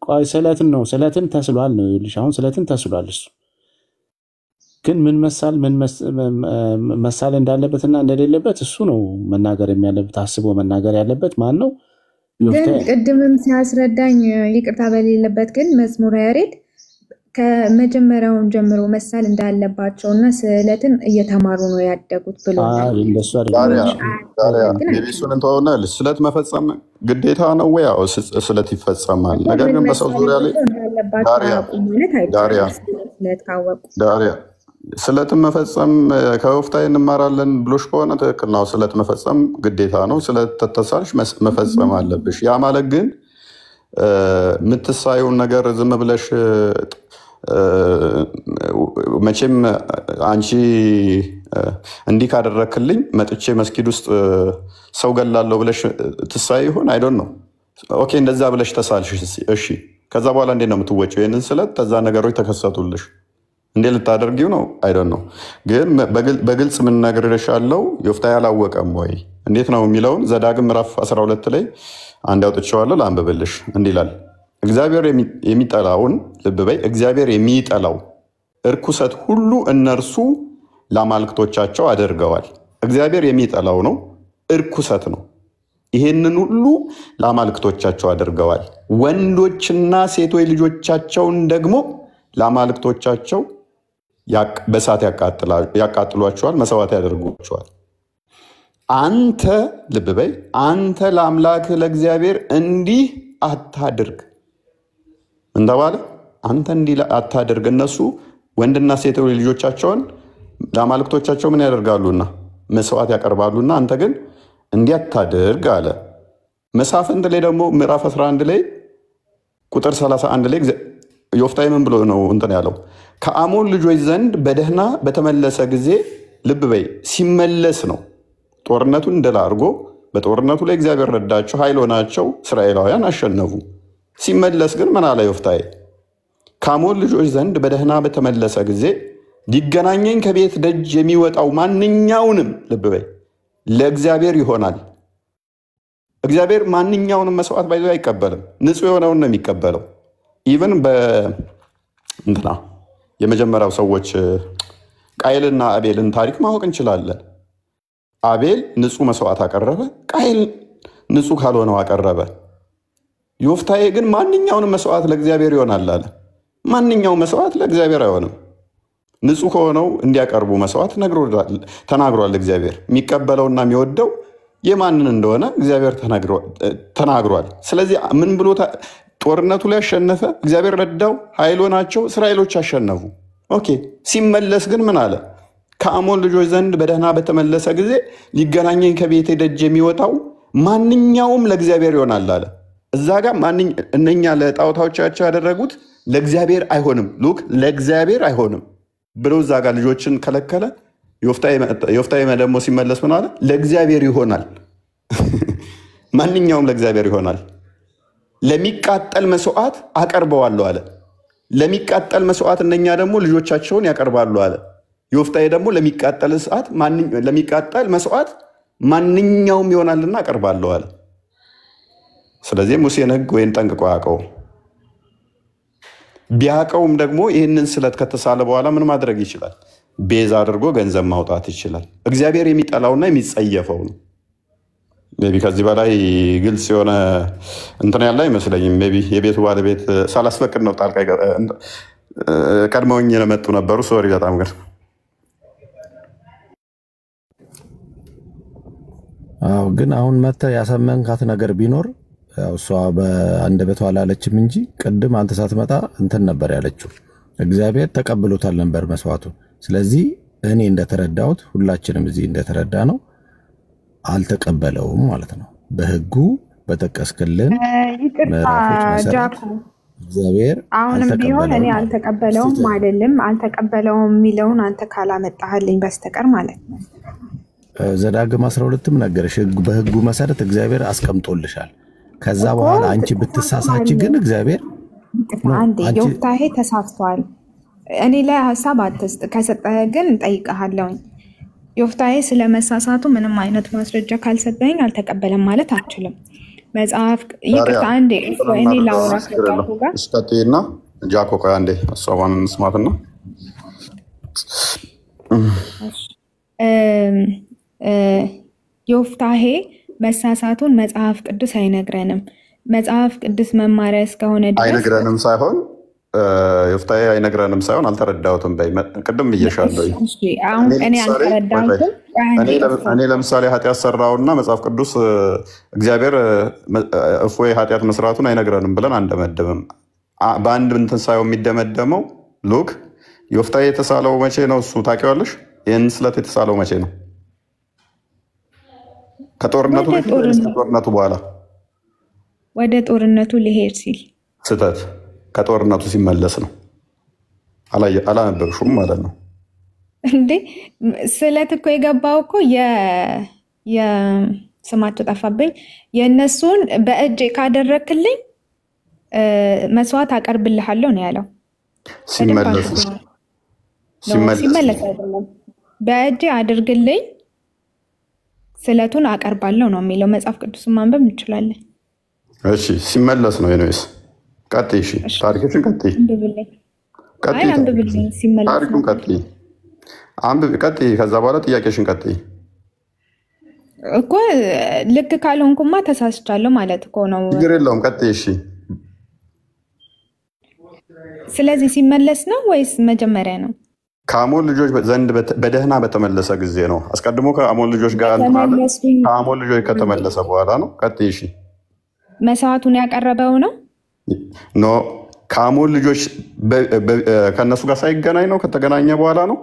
Speaker 1: ቆይ ስለትን ተስሏል ነው ይልሽ። አሁን ስለትን ተስሏል እሱ ግን ምን መሳል እንዳለበትና እንደሌለበት እሱ ነው መናገር የሚያለበት። አስቦ መናገር ያለበት ማን ነው?
Speaker 2: ግን ቅድምም ሲያስረዳኝ ይቅርታ በሌለበት ግን መዝሙረ ያሬድ ከመጀመሪያውን ጀምሮ መሳል እንዳለባቸውና ስዕለትን እየተማሩ ነው ያደጉት ብሎናል።
Speaker 6: ቤሱን እንተውና ስለት መፈጸም ግዴታ ነው ወይ? ያው ስለት ይፈጸማል። ነገር ግን በሰው ዙሪያ ላይ ዳሪያ ስለትን መፈጸም ከዮፍታሔ እንማራለን ብሎሽ ከሆነ ትክክል ነው። ስለት መፈጸም ግዴታ ነው። ስለት ተተሳልሽ መፈጸም አለብሽ። ያ ማለት ግን የምትሳየውን ነገር ዝም ብለሽ መቼም አንቺ እንዲህ ካደረክልኝ መጥቼ መስጊድ ውስጥ ሰው ገላለሁ ብለሽ ትሳይ ይሆን? አይዶን ነው። ኦኬ እንደዛ ብለሽ ተሳልሽ። እሺ ከዛ በኋላ እንዴት ነው የምትወጪው? ይህንን ስለት ተዛ ነገሮች ተከሰቱልሽ እንዴ ልታደርጊው ነው? አይዶን ነው። ግን በግልጽ ምን ነግሬሻለሁ። ዮፍታሔ አላወቀም ወይ እንዴት ነው የሚለውን ዘዳግም ምዕራፍ 12 ላይ አንድ አውጥቼዋለሁ ላንብብልሽ። እንዲህ ይላል፣ እግዚአብሔር የሚጠላውን ልብ በይ፣ እግዚአብሔር የሚጠላው እርኩሰት ሁሉ እነርሱ ለአማልክቶቻቸው አድርገዋል። እግዚአብሔር የሚጠላው ነው፣ እርኩሰት ነው። ይሄንን ሁሉ ለአማልክቶቻቸው አድርገዋል። ወንዶችና ሴቶች ልጆቻቸውን ደግሞ ለአማልክቶቻቸው በእሳት ያቃጥሏቸዋል፣ መስዋዕት ያደርጓቸዋል። አንተ ልብ በይ፣ አንተ ለአምላክህ ለእግዚአብሔር እንዲህ አታድርግ። እንተባለ አንተ እንዲህ አታድርግ። እነሱ ወንድና ሴቶች ልጆቻቸውን ለአማልክቶቻቸው ምን ያደርጋሉና መስዋዕት ያቀርባሉና አንተ ግን እንዲህ አታድርግ አለ። መሳፍንት ላይ ደግሞ ምዕራፍ 11 ላይ ቁጥር 31 ላይ ዮፍታሔ ምን ብሎ ነው እንትን ያለው? ከአሞን ልጆች ዘንድ በደህና በተመለሰ ጊዜ ልብ በይ፣ ሲመለስ ነው ጦርነቱን ድል አድርጎ፣ በጦርነቱ ላይ እግዚአብሔር ረዳቸው፣ ኃይል ሆናቸው፣ እስራኤላውያን አሸነፉ። ሲመለስ ግን ምን አለ ዮፍታሔ? ከአሞን ልጆች ዘንድ በደህና በተመለሰ ጊዜ ሊገናኘኝ ከቤት ደጅ የሚወጣው ማንኛውንም ልብ በይ ለእግዚአብሔር ይሆናል፣ እግዚአብሔር ማንኛውንም መስዋዕት ባይዞ አይቀበልም። ንጹህ የሆነውን ነው የሚቀበለው። ኢቨን በእንትና የመጀመሪያው ሰዎች ቃየልና አቤልን ታሪክ ማወቅ እንችላለን። አቤል ንጹህ መስዋዕት አቀረበ፣ ቃየል ንጹህ ካልሆነው አቀረበ። ዮፍታሔ ግን ማንኛውንም መስዋዕት ለእግዚአብሔር ይሆናል አለ። ማንኛውም መስዋዕት ለእግዚአብሔር አይሆንም። ንጹህ ከሆነው እንዲያቀርቡ መስዋዕት ተናግሯል። እግዚአብሔር የሚቀበለውና የሚወደው የማንን እንደሆነ እግዚአብሔር ተናግሯል። ስለዚህ ምን ብሎ ጦርነቱ ላይ አሸነፈ፣ እግዚአብሔር ረዳው፣ ኃይሎ ናቸው፣ እስራኤሎች አሸነፉ። ኦኬ። ሲመለስ ግን ምን አለ? ከአሞን ልጆች ዘንድ በደህና በተመለሰ ጊዜ ሊገናኘኝ ከቤቴ ደጅ የሚወጣው ማንኛውም ለእግዚአብሔር ይሆናል አለ። እዛ ጋር እነኛ ለጣዖታዎቻቸው ያደረጉት ለእግዚአብሔር አይሆንም፣ ሉክ ለእግዚአብሔር አይሆንም ብሎ እዛ ጋር ልጆችን ከለከለ። ዮፍታሔ ደግሞ ሲመለስ ምን አለ? ለእግዚአብሔር ይሆናል። ማንኛውም ለእግዚአብሔር ይሆናል። ለሚቃጠል መስዋዕት አቀርበዋለሁ አለ። ለሚቃጠል መስዋዕት እነኛ ደግሞ ልጆቻቸውን ያቀርባሉ አለ። ዮፍታሔ ደግሞ ለሚቃጠል መስዋዕት ማንኛውም ይሆናልና አቀርባለሁ አለ። ስለዚህ ሙሴን ሕግ ወይን ጠንቅቆ አያውቀውም። ቢያውቀውም ደግሞ ይህንን ስለት ከተሳለ በኋላ ምን ማድረግ ይችላል? ቤዛ አድርጎ ገንዘብ ማውጣት ይችላል። እግዚአብሔር የሚጠላውና የሚጸየፈው ነው። ቢ ከዚህ በላይ ግልጽ የሆነ እንትን ያለ አይመስለኝም። ቢ የቤቱ ባለቤት ሳላስፈቅድ ነው ጣልቃ ቀድመውኝ የመጡ ነበሩ። ሶሪ በጣም ግን
Speaker 7: ግን አሁን መተህ ያሰመንካት ነገር ቢኖር እሷ በአንደበቷ አላለችም እንጂ ቅድም አንተ ሳትመጣ እንትን ነበር ያለችው። እግዚአብሔር ተቀብሎታል ነበር መስዋዕቱን። ስለዚህ እኔ እንደተረዳሁት ሁላችንም እዚህ እንደተረዳ ነው አልተቀበለውም ማለት ነው። በህጉ በተቀስክልን ምዕራፎች መሰረት እግዚአብሔር
Speaker 2: አሁንም ቢሆን እኔ አልተቀበለውም አይደለም አልተቀበለውም የሚለውን አንተ ካላመጣህልኝ በስተቀር ማለት ነው።
Speaker 7: ዘዳግም 12ም ነገርሽ በህጉ መሰረት እግዚአብሔር አስቀምጦልሻል። ከዛ በኋላ አንቺ ብትሳሳች ግን እግዚአብሔር
Speaker 2: አንዴ ዮፍታሔ ተሳስቷል። እኔ ላይ ሐሳብ አትስጥ፣ ከሰጠህ ግን እንጠይቀሃለሁ። ዮፍታሔ ስለመሳሳቱ ምንም አይነት ማስረጃ ካልሰጠኝ አልተቀበለም ማለት አልችልም። መጽሐፍ ይቅርታ አንዴ እኔ ላውራ ከጃኮ ጋር
Speaker 6: እስከቴና ጃኮ ጋር አንዴ ሐሳቧን እንስማትና
Speaker 2: ዮፍታሔ መሳሳቱን መጽሐፍ ቅዱስ አይነግረንም። መጽሐፍ ቅዱስ መማሪያ እስከሆነ ድረስ
Speaker 6: አይነግረንም ሳይሆን ዮፍታሔ አይነግረንም ሳይሆን አልተረዳሁትም። ቅድም ብዬሻለሁ።
Speaker 2: አሁን እኔ አልተረዳሁትም።
Speaker 6: እኔ ለምሳሌ ኃጢአት ሰራውና መጽሐፍ ቅዱስ እግዚአብሔር እፎይ ኃጢአት መስራቱን አይነግረንም ብለን አንደመደምም። በአንድ እንትን ሳይሆን የሚደመደመው ሉክ ዮፍታሔ የተሳለው መቼ ነው? እሱ ታውቂዋለሽ? ይህን ስለት የተሳለው መቼ ነው? ከጦርነቱ በፊት ወይስ ከጦርነቱ በኋላ?
Speaker 2: ወደ ጦርነቱ ሊሄድ ሲል
Speaker 6: ስተት ከጦርነቱ ሲመለስ ነው። አላነበብሽም ማለት ነው
Speaker 2: እንዴ? ስለት እኮ የገባው እኮ የስማቸው ጠፋብኝ። የእነሱን በእጅ ካደረክልኝ መስዋዕት አቀርብልሃለሁ ነው ያለው። ሲመለስ አይደለም፣ በእጅ አድርግልኝ ስለቱን አቀርባለሁ ነው የሚለው። መጽሐፍ ቅዱስን ማንበብ እንችላለን።
Speaker 6: እሺ ሲመለስ ነው የነስ ቀጥይ። እሺ ታሪክሽን ቀጥይ።
Speaker 2: አንብብልኝ። ሲመለስ
Speaker 6: ታሪኩን ቀጥይ፣ አንብብ፣ ቀጥይ። ከዛ በኋላ ጥያቄሽን ቀጥይ
Speaker 2: እኮ። ልክ ካልሆንኩማ ተሳስቻለሁ ማለት እኮ ነው።
Speaker 6: ችግር የለውም፣ ቀጥይ። እሺ
Speaker 2: ስለዚህ ሲመለስ ነው ወይስ መጀመሪያ ነው?
Speaker 6: ከአሞን ልጆች ዘንድ በደህና በተመለሰ ጊዜ ነው። አስቀድሞ ከአሞን ልጆች ጋር ከአሞን ልጆች ከተመለሰ በኋላ ነው። ቀጥይ። እሺ
Speaker 2: መስዋዕቱን ያቀረበው ነው
Speaker 6: ኖ ከአሞን ልጆች ከእነሱ ጋር ሳይገናኝ ነው? ከተገናኘ በኋላ ነው?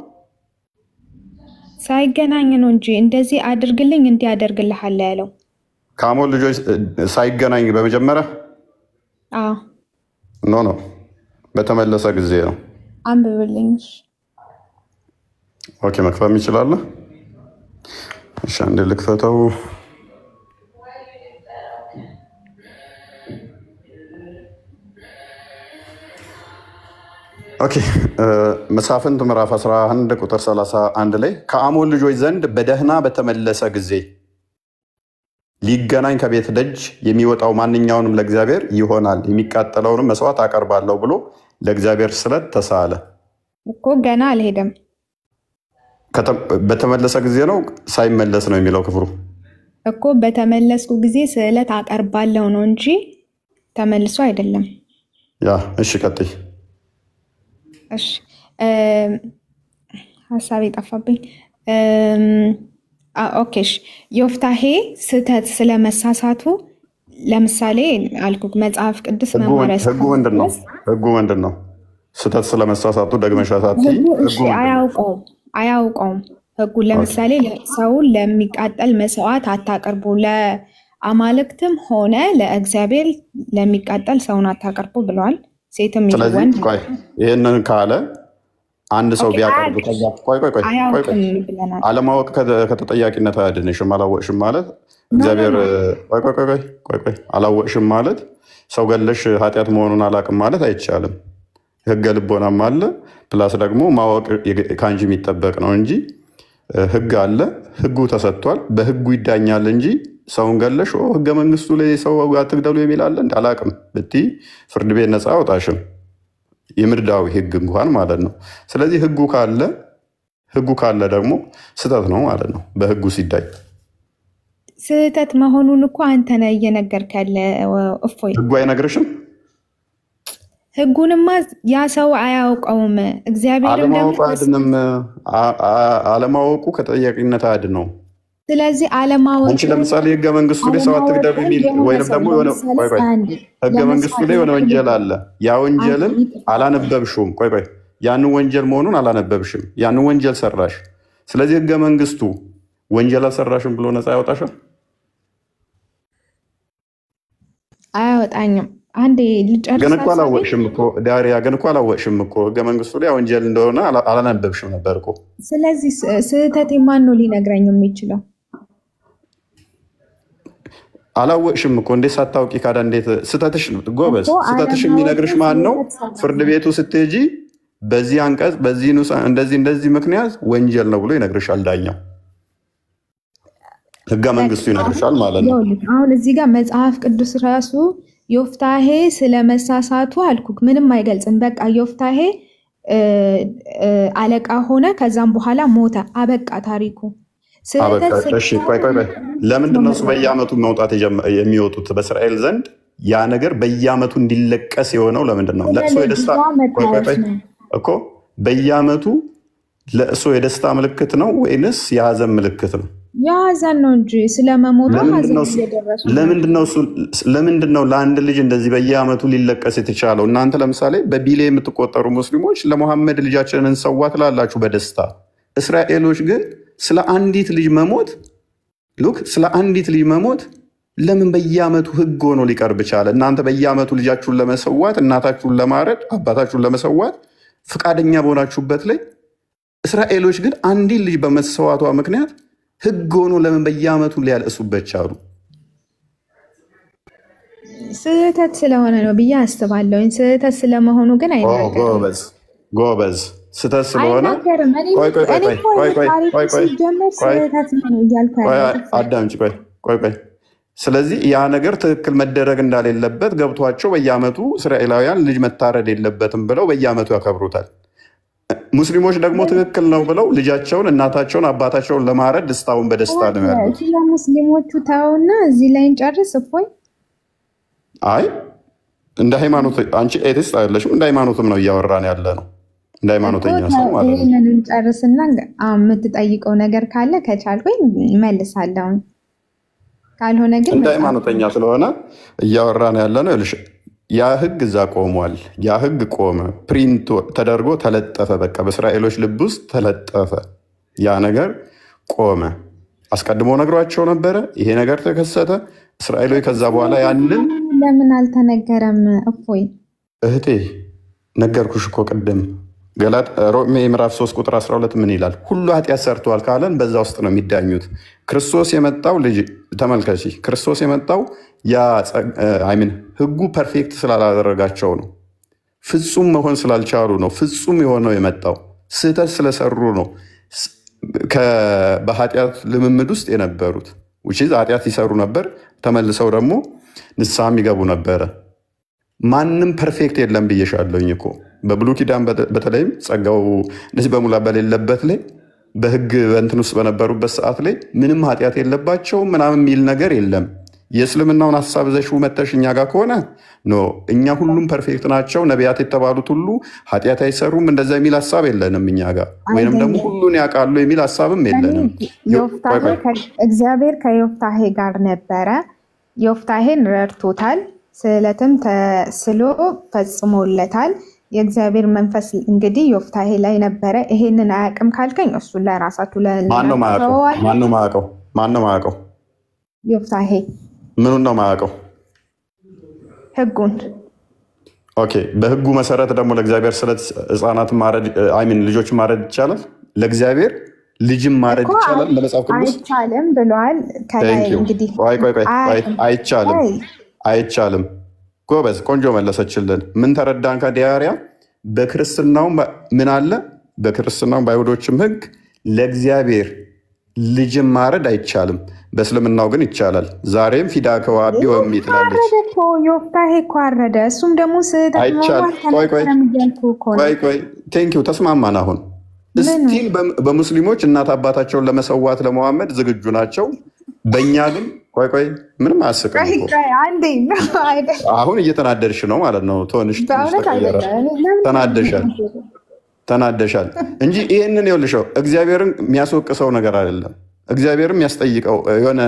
Speaker 2: ሳይገናኝ ነው እንጂ እንደዚህ አድርግልኝ እንዲህ አደርግልሃለሁ ያለው።
Speaker 6: ከአሞን ልጆች ሳይገናኝ በመጀመሪያ ኖ በተመለሰ ጊዜ ነው።
Speaker 2: አንብብልኝ።
Speaker 6: ኦኬ መክፈም ይችላል። እሺ አንዴ ልክፈተው። ኦኬ መሳፍንት ምዕራፍ 11 ቁጥር 31 ላይ ከአሞን ልጆች ዘንድ በደህና በተመለሰ ጊዜ ሊገናኝ ከቤት ደጅ የሚወጣው ማንኛውንም ለእግዚአብሔር ይሆናል፣ የሚቃጠለውንም መስዋዕት አቀርባለሁ ብሎ ለእግዚአብሔር ስለት ተሳለ
Speaker 2: እኮ ገና አልሄደም።
Speaker 6: በተመለሰ ጊዜ ነው ሳይመለስ ነው የሚለው ክፍሉ
Speaker 2: እኮ በተመለስኩ ጊዜ ስለት አቀርባለሁ ነው እንጂ ተመልሶ አይደለም።
Speaker 6: ያ እሺ ቀጥይ።
Speaker 2: እሺ ሐሳቤ ጠፋብኝ። ኦኬሽ ዮፍታሔ ስህተት ስለመሳሳቱ ለምሳሌ አልኩክ መጽሐፍ ቅዱስ መማሪያ
Speaker 6: ህጉ ምንድነው? ስህተት ስለመሳሳቱ ደግመሽ አሳቲ።
Speaker 2: አያውቀውም ህጉ። ለምሳሌ ሰውን ለሚቃጠል መስዋዕት አታቀርቡ፣ ለአማልክትም ሆነ ለእግዚአብሔር ለሚቃጠል ሰውን አታቀርቡ ብለዋል። ሴትም ይወንድ።
Speaker 6: ቆይ ይሄንን ካለ አንድ ሰው ቢያቀርብ ቆይ አለማወቅ ከተጠያቂነት አያድንሽም። አላወቅሽም ማለት እግዚአብሔር ቆይ አላወቅሽም ማለት ሰው ገለሽ ኃጢአት መሆኑን አላቅም ማለት አይቻልም። ህገ ልቦናም አለ ፕላስ ደግሞ ማወቅ ከአንቺ የሚጠበቅ ነው እንጂ ህግ አለ፣ ህጉ ተሰጥቷል፣ በህጉ ይዳኛል እንጂ ሰውን ገለሽ ህገ መንግስቱ ላይ ሰው አትግደሉ የሚል አለ አላቅም ብትይ ፍርድ ቤት ነፃ አወጣሽም፣ የምድራዊ ህግ እንኳን ማለት ነው። ስለዚህ ህጉ ካለ ደግሞ ስህተት ነው ማለት ነው። በህጉ ሲዳኝ
Speaker 2: ስህተት መሆኑን እኮ አንተ ነህ እየነገርክ ያለ። እፎይ
Speaker 6: ህጉ አይነግርሽም?
Speaker 2: ህጉንማ ያ ሰው አያውቀውም። እግዚአብሔርም
Speaker 6: ደግሞ አለማወቁ ከተጠያቂነት አያድነው።
Speaker 2: ስለዚህ አለማወቅ
Speaker 6: አንቺ ለምሳሌ ህገ መንግስቱ ላይ ሰው አትግደሉ የሚል ወይንም ደግሞ ህገ መንግስቱ ላይ የሆነ ወንጀል አለ። ያ ወንጀልን አላነበብሽውም። ያንን ወንጀል መሆኑን አላነበብሽም። ያንን ወንጀል ሰራሽ። ስለዚህ ህገ መንግስቱ ወንጀል አልሰራሽም ብሎ ነፃ ያወጣሻል?
Speaker 2: አያወጣኝም። አንዴ ልጨርስ።
Speaker 6: ግን እኮ አላወቅሽም እኮ ዳሪያ፣ ግን እኮ አላወቅሽም እኮ ህገ መንግስቱ ላይ ወንጀል እንደሆነ አላነበብሽም ነበር እኮ። ስለዚህ
Speaker 2: ስህተቴ ማን ነው ሊነግረኝ የሚችለው?
Speaker 6: አላወቅሽም እኮ። እንዴት ሳታውቂ ካዳ እንዴት ስህተትሽ ጎበዝ፣ ስህተትሽ የሚነግርሽ ማን ነው? ፍርድ ቤቱ ስትሄጂ በዚህ አንቀጽ በዚህ ንዑስ እንደዚህ ምክንያት ወንጀል ነው ብሎ ይነግርሻል ዳኛው። ህገ መንግስቱ ይነግርሻል ማለት ነው።
Speaker 2: አሁን እዚህ ጋር መጽሐፍ ቅዱስ ራሱ ዮፍታሔ ስለመሳሳቱ አልኩክ ምንም አይገልጽም። በቃ ዮፍታሔ አለቃ ሆነ፣ ከዛም በኋላ ሞተ፣ አበቃ ታሪኩ።
Speaker 6: ለምንድን ነው እሱ በየዓመቱ መውጣት የሚወጡት በእስራኤል ዘንድ? ያ ነገር በየዓመቱ እንዲለቀስ የሆነው ለምንድን ነው? ለእሱ የደስታ እኮ በየዓመቱ ለእሱ የደስታ ምልክት ነው ወይንስ የሀዘን ምልክት ነው?
Speaker 2: የሀዘን ነው እንጂ ስለመሞቱ
Speaker 6: ለምንድን ነው ለአንድ ልጅ እንደዚህ በየዓመቱ ሊለቀስ የተቻለው? እናንተ ለምሳሌ በቢሊዮን የምትቆጠሩ ሙስሊሞች ለሙሐመድ ልጃችንን እንሰዋ ትላላችሁ በደስታ። እስራኤሎች ግን ስለ አንዲት ልጅ መሞት ለምን በየዓመቱ ህግ ሆኖ ሊቀርብ ቻለ? እናንተ በየዓመቱ ልጃችሁን ለመሰዋት፣ እናታችሁን ለማረድ፣ አባታችሁን ለመሰዋት ፈቃደኛ በሆናችሁበት ላይ እስራኤሎች ግን አንዲት ልጅ በመሰዋቷ ምክንያት ህግ ሆኖ ለምን በየዓመቱ ሊያለቅሱበት ቻሉ?
Speaker 2: ስህተት ስለሆነ ነው ብዬ አስባለሁ። ስህተት ስለመሆኑ ግን አይናገርም።
Speaker 6: ጎበዝ ስህተት ስለሆነ አዳምጪ። ቆይ ስለዚህ ያ ነገር ትክክል መደረግ እንዳሌለበት ገብቷቸው በየዓመቱ እስራኤላውያን ልጅ መታረድ የለበትም ብለው በየዓመቱ ያከብሩታል። ሙስሊሞች ደግሞ ትክክል ነው ብለው ልጃቸውን፣ እናታቸውን፣ አባታቸውን ለማረድ ደስታውን በደስታ ነው ያሉት።
Speaker 2: ሙስሊሞቹ ታውና እዚህ ላይ እንጨርስ። እፎይ
Speaker 6: አይ እንደ ሃይማኖት አንቺ ኤቲስት አይደለሽም። እንደ ሃይማኖትም ነው እያወራን ያለ ነው። እንደ ሃይማኖተኛ ሰው ማለት ነው።
Speaker 2: ይሄንን እንጨርስና የምትጠይቀው ነገር ካለ ከቻልኩኝ መልሳለሁ፣ ካልሆነ ግን
Speaker 6: እንደ ሃይማኖተኛ ስለሆነ እያወራን ያለ ነው። ይልሽ ያ ህግ እዛ ቆሟል። ያ ህግ ቆመ፣ ፕሪንት ተደርጎ ተለጠፈ። በቃ በእስራኤሎች ልብ ውስጥ ተለጠፈ። ያ ነገር ቆመ። አስቀድሞ ነግሯቸው ነበረ። ይሄ ነገር ተከሰተ። እስራኤሎች ከዛ በኋላ ያንን
Speaker 2: ለምን አልተነገረም? እፎይ
Speaker 6: እህቴ ነገርኩሽ እኮ ቅድም። ሮሜ ምዕራፍ 3 ቁጥር 12 ምን ይላል? ሁሉ ኃጢአት ሰርተዋል ካለን በዛ ውስጥ ነው የሚዳኙት። ክርስቶስ የመጣው ልጅ ተመልከቺ፣ ክርስቶስ የመጣው ህጉ ፐርፌክት ስላላደረጋቸው ነው። ፍጹም መሆን ስላልቻሉ ነው ፍጹም የሆነው የመጣው። ስህተት ስለሰሩ ነው በኃጢአት ልምምድ ውስጥ የነበሩት። ውጪ ኃጢአት ይሰሩ ነበር ተመልሰው ደግሞ ንስሐም ይገቡ ነበር ማንንም ፐርፌክት የለም ብዬሻለሁኝ እኮ በብሉይ ኪዳን በተለይም ጸጋው እንደዚህ በሙላ በሌለበት ላይ በህግ እንትን ውስጥ በነበሩበት ሰዓት ላይ ምንም ኃጢአት የለባቸው ምናምን የሚል ነገር የለም የእስልምናውን ሐሳብ ዘሽው መተሽኛ ጋር ከሆነ ኖ እኛ ሁሉም ፐርፌክት ናቸው ነቢያት የተባሉት ሁሉ ኃጢአት አይሰሩም እንደዛ የሚል ሐሳብ የለንም እኛ ጋር ወይንም ደግሞ ሁሉን ያውቃሉ የሚል ሐሳብም የለንም
Speaker 2: እግዚአብሔር ከዮፍታሔ ጋር ነበረ ዮፍታሔን ረድቶታል ስለትም ተስሎ ፈጽሞለታል የእግዚአብሔር መንፈስ እንግዲህ ዮፍታሔ ላይ ነበረ ይሄንን አያቅም ካልከኝ እሱ ለራሳቱ
Speaker 6: ማነው ማያውቀው
Speaker 2: ዮፍታሔ
Speaker 6: ምኑን ነው ማያውቀው
Speaker 2: ህጉን
Speaker 6: ኦኬ በህጉ መሰረት ደግሞ ለእግዚአብሔር ስለ ህፃናት ማረድ ልጆች ማረድ ይቻላል ለእግዚአብሔር ልጅም ማረድ ይቻላል ለመጽሐፍ ቅዱስ
Speaker 2: አይቻልም ብሏል ከላይ እንግዲህ
Speaker 6: አይቻልም ጎበዝ ቆንጆ መለሰችልን ምን ተረዳን ከዲያሪያ በክርስትናው ምን አለ በክርስትናው ባይሁዶችም ህግ ለእግዚአብሔር ልጅም ማረድ አይቻልም በእስልምናው ግን ይቻላል ዛሬም ፊዳ ከዋቢ ወሚትላለች
Speaker 2: ዮፍታሔ እኮ አረደ እሱም ደግሞ
Speaker 6: ቆይ ቴንኪው ተስማማን አሁን ስቲል በሙስሊሞች እናት አባታቸውን ለመሰዋት ለመሐመድ ዝግጁ ናቸው በእኛ ግን ቆይ ምንም አያስቅም አሁን እየተናደድሽ ነው ማለት ነው ትንሽ ተናደሻል እንጂ ይሄንን ይኸውልሽው እግዚአብሔርን የሚያስወቅሰው ነገር አይደለም እግዚአብሔርም ያስጠይቀው የሆነ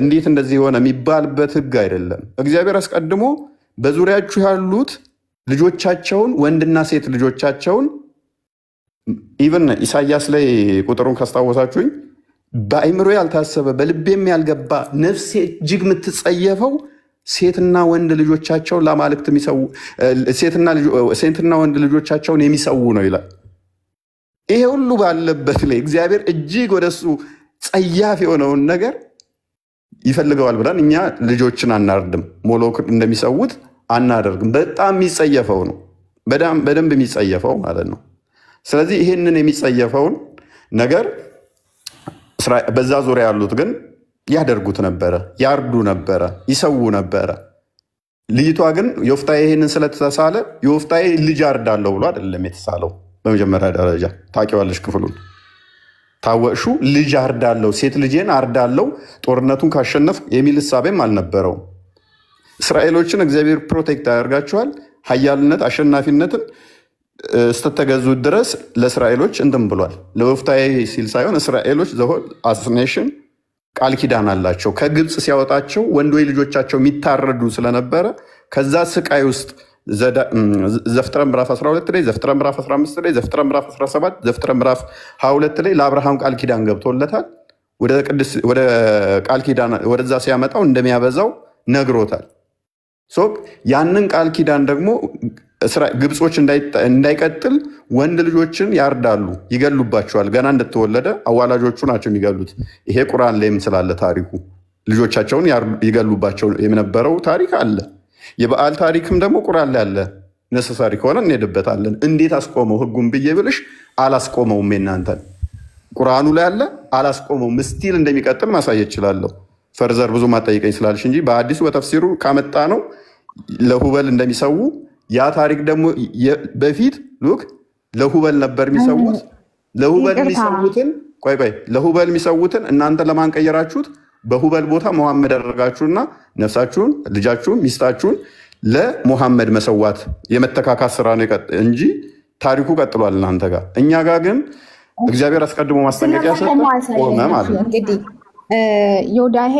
Speaker 6: እንዴት እንደዚህ ሆነ የሚባልበት ህግ አይደለም እግዚአብሔር አስቀድሞ በዙሪያችሁ ያሉት ልጆቻቸውን ወንድና ሴት ልጆቻቸውን ኢቭን ኢሳይያስ ላይ ቁጥሩን ካስታወሳችሁኝ በአይምሮ ያልታሰበ በልቤም ያልገባ ነፍሴ እጅግ የምትጸየፈው ሴትና ወንድ ልጆቻቸውን ለማለክት የሚሰው ሴትና ወንድ ልጆቻቸውን የሚሰው ነው ይላል ይሄ ሁሉ ባለበት ላይ እግዚአብሔር እጅግ ወደሱ ጸያፍ የሆነውን ነገር ይፈልገዋል ብለን እኛ ልጆችን አናርድም ሞሎክ እንደሚሰውት አናደርግም በጣም የሚጸየፈው ነው በደንብ የሚጸየፈው ማለት ነው ስለዚህ ይሄንን የሚጸየፈውን ነገር በዛ ዙሪያ ያሉት ግን ያደርጉት ነበረ ያርዱ ነበረ ይሰው ነበረ ልጅቷ ግን ዮፍታሔ ይሄንን ስለተሳለ ዮፍታሔ ልጅ አርዳለው ብሎ አይደለም የተሳለው በመጀመሪያ ደረጃ ታቂዋለሽ ክፍሉን ታወሹ ልጅ አርዳለው ሴት ልጄን አርዳለው ጦርነቱን ካሸነፍ የሚል ሐሳብም አልነበረው እስራኤሎችን እግዚአብሔር ፕሮቴክት ያደርጋቸዋል ኃያልነት አሸናፊነትን ስተተገዙ ድረስ ለእስራኤሎች እንትን ብሏል ለዮፍታሔ ሲል ሳይሆን እስራኤሎች ዘሆል አስኔሽን ቃል ኪዳን አላቸው ከግብጽ ሲያወጣቸው ወንዶይ ልጆቻቸው የሚታረዱ ስለነበረ ከዛ ስቃይ ውስጥ ዘፍጥረት ምዕራፍ 12 ላይ ዘፍጥረት ምዕራፍ 15 ላይ ዘፍጥረት ምዕራፍ 17 ዘፍጥረት ምዕራፍ 22 ላይ ለአብርሃም ቃል ኪዳን ገብቶለታል ወደ ቃል ኪዳን ወደዛ ሲያመጣው እንደሚያበዛው ነግሮታል ያንን ቃል ኪዳን ደግሞ ግብጾች እንዳይቀጥል ወንድ ልጆችን ያርዳሉ ይገሉባቸዋል ገና እንደተወለደ አዋላጆቹ ናቸው የሚገሉት ይሄ ቁርአን ላይም ስላለ ታሪኩ ልጆቻቸውን ይገሉባቸው የነበረው ታሪክ አለ የበዓል ታሪክም ደግሞ ቁርአን ላይ አለ ነሰሳሪ ከሆነ እንሄድበታለን እንዴት አስቆመው ህጉን ብዬ ብልሽ አላስቆመውም እናንተን ቁርአኑ ላይ አለ አላስቆመውም ስቲል እንደሚቀጥል ማሳየት ይችላል ፈርዘር ብዙ ማጠይቀኝ ስላልሽ እንጂ በአዲሱ በተፍሲሩ ካመጣ ነው ለሁበል እንደሚሰው ያ ታሪክ ደግሞ በፊት ሉክ ለሁበል ነበር የሚሰውት ለሁበል የሚሰውትን እናንተ ለማን ቀየራችሁት በሁበል ቦታ መሐመድ አደረጋችሁና ነፍሳችሁን ልጃችሁን ሚስታችሁን ለሙሐመድ መሰዋት የመተካካት ስራ ነው እንጂ ታሪኩ ቀጥሏል እናንተ ጋር እኛ ጋር ግን እግዚአብሔር አስቀድሞ ማስጠንቀቂያ ሰጠ ቆመ ማለት ነው
Speaker 2: እንግዲህ ዮዳሄ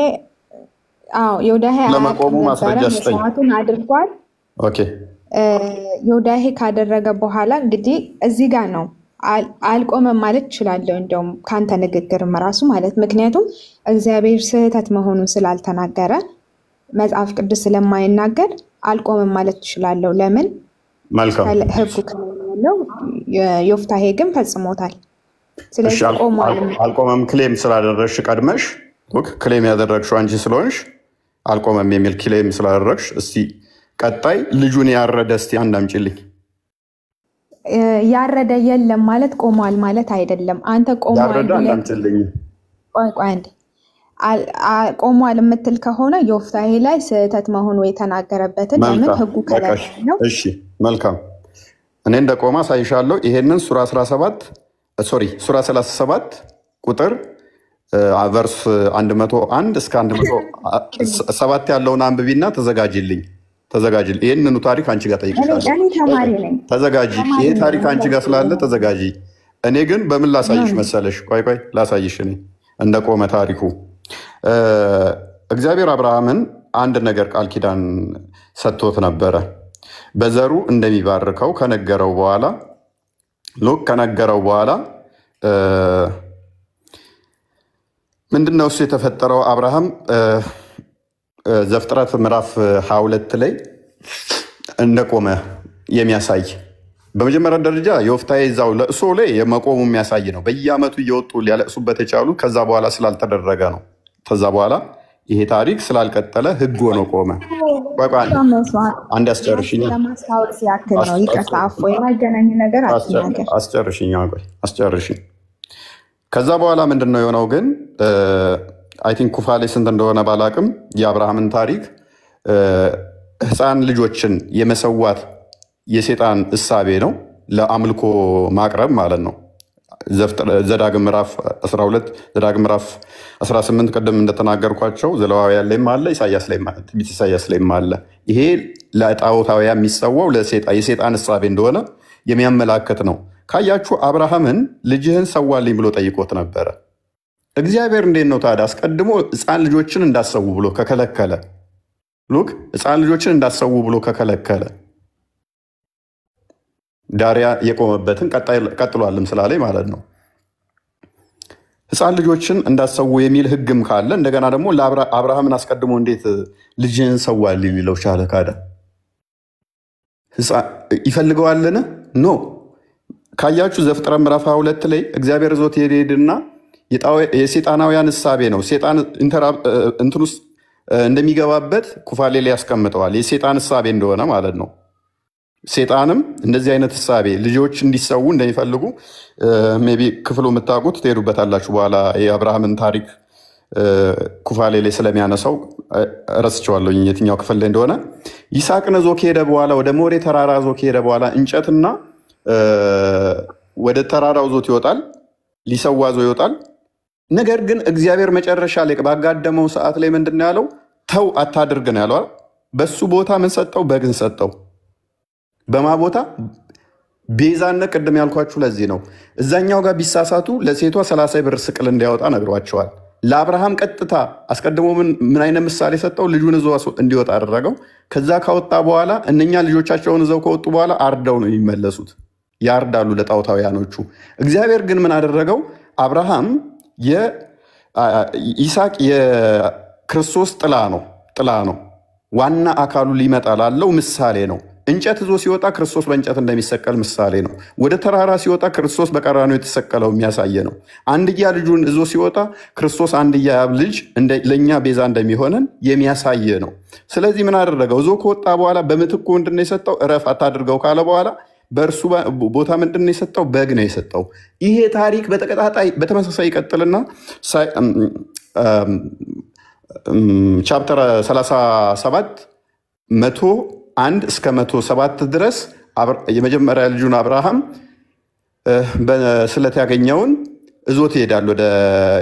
Speaker 6: ለማቆሙ ማስረጃ ሰጥቷል
Speaker 2: አድርጓል
Speaker 6: ኦኬ
Speaker 2: ዮዳሄ ካደረገ በኋላ እንግዲህ እዚህ ጋር ነው አልቆመም ማለት ይችላል እንደውም ካንተ ንግግር ራሱ ማለት ምክንያቱም እግዚአብሔር ስህተት መሆኑን ስላልተናገረ መጽሐፍ ቅዱስ ስለማይናገር አልቆመም ማለት ይችላል ለምን
Speaker 6: መልካም
Speaker 2: ህጉ ከሆነው ዮፍታሔ ግን ፈጽሞታል ስለዚህ
Speaker 6: አልቆመም ክሌም ስላደረግሽ ቀድመሽ ክሌም ያደረግሽው አንቺ ስለሆንሽ አልቆመም የሚል ክሌም ስላደረግሽ እስቲ ቀጣይ ልጁን ያረደ እስቲ አንድ አምጪልኝ
Speaker 2: ያረደ የለም ማለት ቆሟል ማለት አይደለም አንተ ቆሟል
Speaker 6: ያረደ አንቺልኝ
Speaker 2: ቆይ አንዴ ቆሟል የምትል ከሆነ ዮፍታሔ ላይ ስህተት መሆኑ የተናገረበትን ለምን ህጉ ከላይ ነው?
Speaker 6: እሺ መልካም እኔ እንደቆማ ሳይሻለው ይሄንን ሱራ 37 ቁጥር ቨርስ 101 እስከ 107 ያለውን አንብቢና ተዘጋጅልኝ። ይሄንኑ ታሪክ አንቺ ጋር ጠይቅሻለሁ።
Speaker 2: እኔ ተማሪ ነኝ።
Speaker 6: ተዘጋጂ። ይሄ ታሪክ አንቺ ጋር ስላለ ተዘጋጂ። እኔ ግን በምን ላሳይሽ መሰለሽ? ቆይ ላሳይሽ። እኔ እንደቆመ ታሪኩ እግዚአብሔር አብርሃምን አንድ ነገር ቃል ኪዳን ሰጥቶት ነበረ። በዘሩ እንደሚባርከው ከነገረው በኋላ ምንድነው እሱ የተፈጠረው? አብርሃም ዘፍጥረት ምዕራፍ 22 ላይ እንደቆመ የሚያሳይ በመጀመሪያ ደረጃ ዮፍታሔ እዛው ለእሶ ላይ የመቆሙ የሚያሳይ ነው። በየዓመቱ እየወጡ ሊያለቅሱበት የቻሉ ከዛ በኋላ ስላልተደረገ ነው። ከዛ በኋላ ይሄ ታሪክ ስላልቀጠለ ህግ ሆኖ ቆመ። አንድ አስጨርሽኝ። አስጨርሽኝ። ከዛ በኋላ ምንድነው የሆነው? ግን አይ ቲንክ ኩፋሌ ስንት እንደሆነ ባላቅም የአብርሃምን ታሪክ ህፃን ልጆችን የመሰዋት የሴጣን እሳቤ ነው፣ ለአምልኮ ማቅረብ ማለት ነው። ዘዳግም ምዕራፍ 12 ዘዳግም ምዕራፍ 18 ቅድም እንደተናገርኳቸው ዘሌዋውያን ላይም አለ፣ ትንቢተ ኢሳያስ ላይም አለ። ይሄ ለጣዖታውያን የሚሰዋው የሴጣን እሳቤ እንደሆነ የሚያመላክት ነው። ካያችሁ አብርሃምን ልጅህን ሰዋልኝ ብሎ ጠይቆት ነበረ። እግዚአብሔር እንዴት ነው ታዲያ አስቀድሞ ህፃን ልጆችን እንዳሰው ብሎ ከከለከለ? ሉክ ህፃን ልጆችን እንዳሰው ብሎ ከከለከለ ዳሪያ የቆመበትን ቀጥሏልም ስላለኝ ማለት ነው። ህፃን ልጆችን እንዳሰው የሚል ህግም ካለ እንደገና ደግሞ አብርሃምን አስቀድሞ እንዴት ልጅህን ሰዋልኝ ሊለው ቻለ? ካዳ ይፈልገዋልን? ኖ። ካያችሁ ዘፍጥረት ምዕራፍ 22 ላይ እግዚአብሔር ዞት የሄድና የሴጣናውያን እሳቤ ነው። ሴጣን እንትን ውስጥ እንደሚገባበት ኩፋሌ ላይ ያስቀምጠዋል። የሴጣን እሳቤ እንደሆነ ማለት ነው። ሴጣንም እንደዚህ አይነት እሳቤ ልጆች እንዲሰዉ እንደሚፈልጉ ሜይ ቢ ክፍሉ የምታውቁት ትሄዱበታላችሁ። በኋላ የአብርሃምን ታሪክ ኩፋሌ ላይ ስለሚያነሳው ረስቸዋለሁ የትኛው ክፍል ላይ እንደሆነ። ይስሐቅን ዞ ከሄደ በኋላ ወደ ሞሬ ተራራ ዞ ከሄደ በኋላ እንጨትና ወደ ተራራው ዞት ይወጣል፣ ሊሰዋ ዞ ይወጣል። ነገር ግን እግዚአብሔር መጨረሻ ላይ ባጋደመው ሰዓት ላይ ምንድን ያለው? ተው አታድርግ ነው ያለው። በሱ ቦታ ምን ሰጠው? በግን ሰጠው። በማ ቦታ? ቤዛነት። ቅድም ያልኳችሁ ለዚህ ነው። እዛኛው ጋር ቢሳሳቱ ለሴቷ 30 ብር ስቅል እንዲያወጣ ነግሯቸዋል። ለአብርሃም ቀጥታ አስቀድሞ ምን አይነት ምሳሌ ሰጠው? ልጁን እዞ እንዲወጣ አደረገው። ከዛ ካወጣ በኋላ እነኛ ልጆቻቸውን እዘው ከወጡ በኋላ አርደው ነው የሚመለሱት፣ ያርዳሉ ለጣዖታውያኖቹ። እግዚአብሔር ግን ምን አደረገው? አብርሃም ይስሐቅ የክርስቶስ ጥላ ነው። ዋና አካሉ ሊመጣ ላለው ምሳሌ ነው። እንጨት ይዞ ሲወጣ ክርስቶስ በእንጨት እንደሚሰቀል ምሳሌ ነው። ወደ ተራራ ሲወጣ ክርስቶስ በቀራንዮ የተሰቀለው የሚያሳየ ነው። አንድያ ልጁን ይዞ ሲወጣ ክርስቶስ አንድያ ያብ ልጅ ለእኛ ቤዛ እንደሚሆነን የሚያሳየ ነው። ስለዚህ ምን አደረገው? ይዞ ከወጣ በኋላ በምትኩ ምንድን ነው የሰጠው? እረፍ አታድርገው ካለ በኋላ በእርሱ ቦታ ምንድን ነው የሰጠው? በግ ነው የሰጠው። ይሄ ታሪክ በተመሳሳይ ይቀጥልና ቻፕተር 37 101 እስከ 107 ድረስ የመጀመሪያ ልጁን አብርሃም በስለት ያገኘውን እዞት ይሄዳል ወደ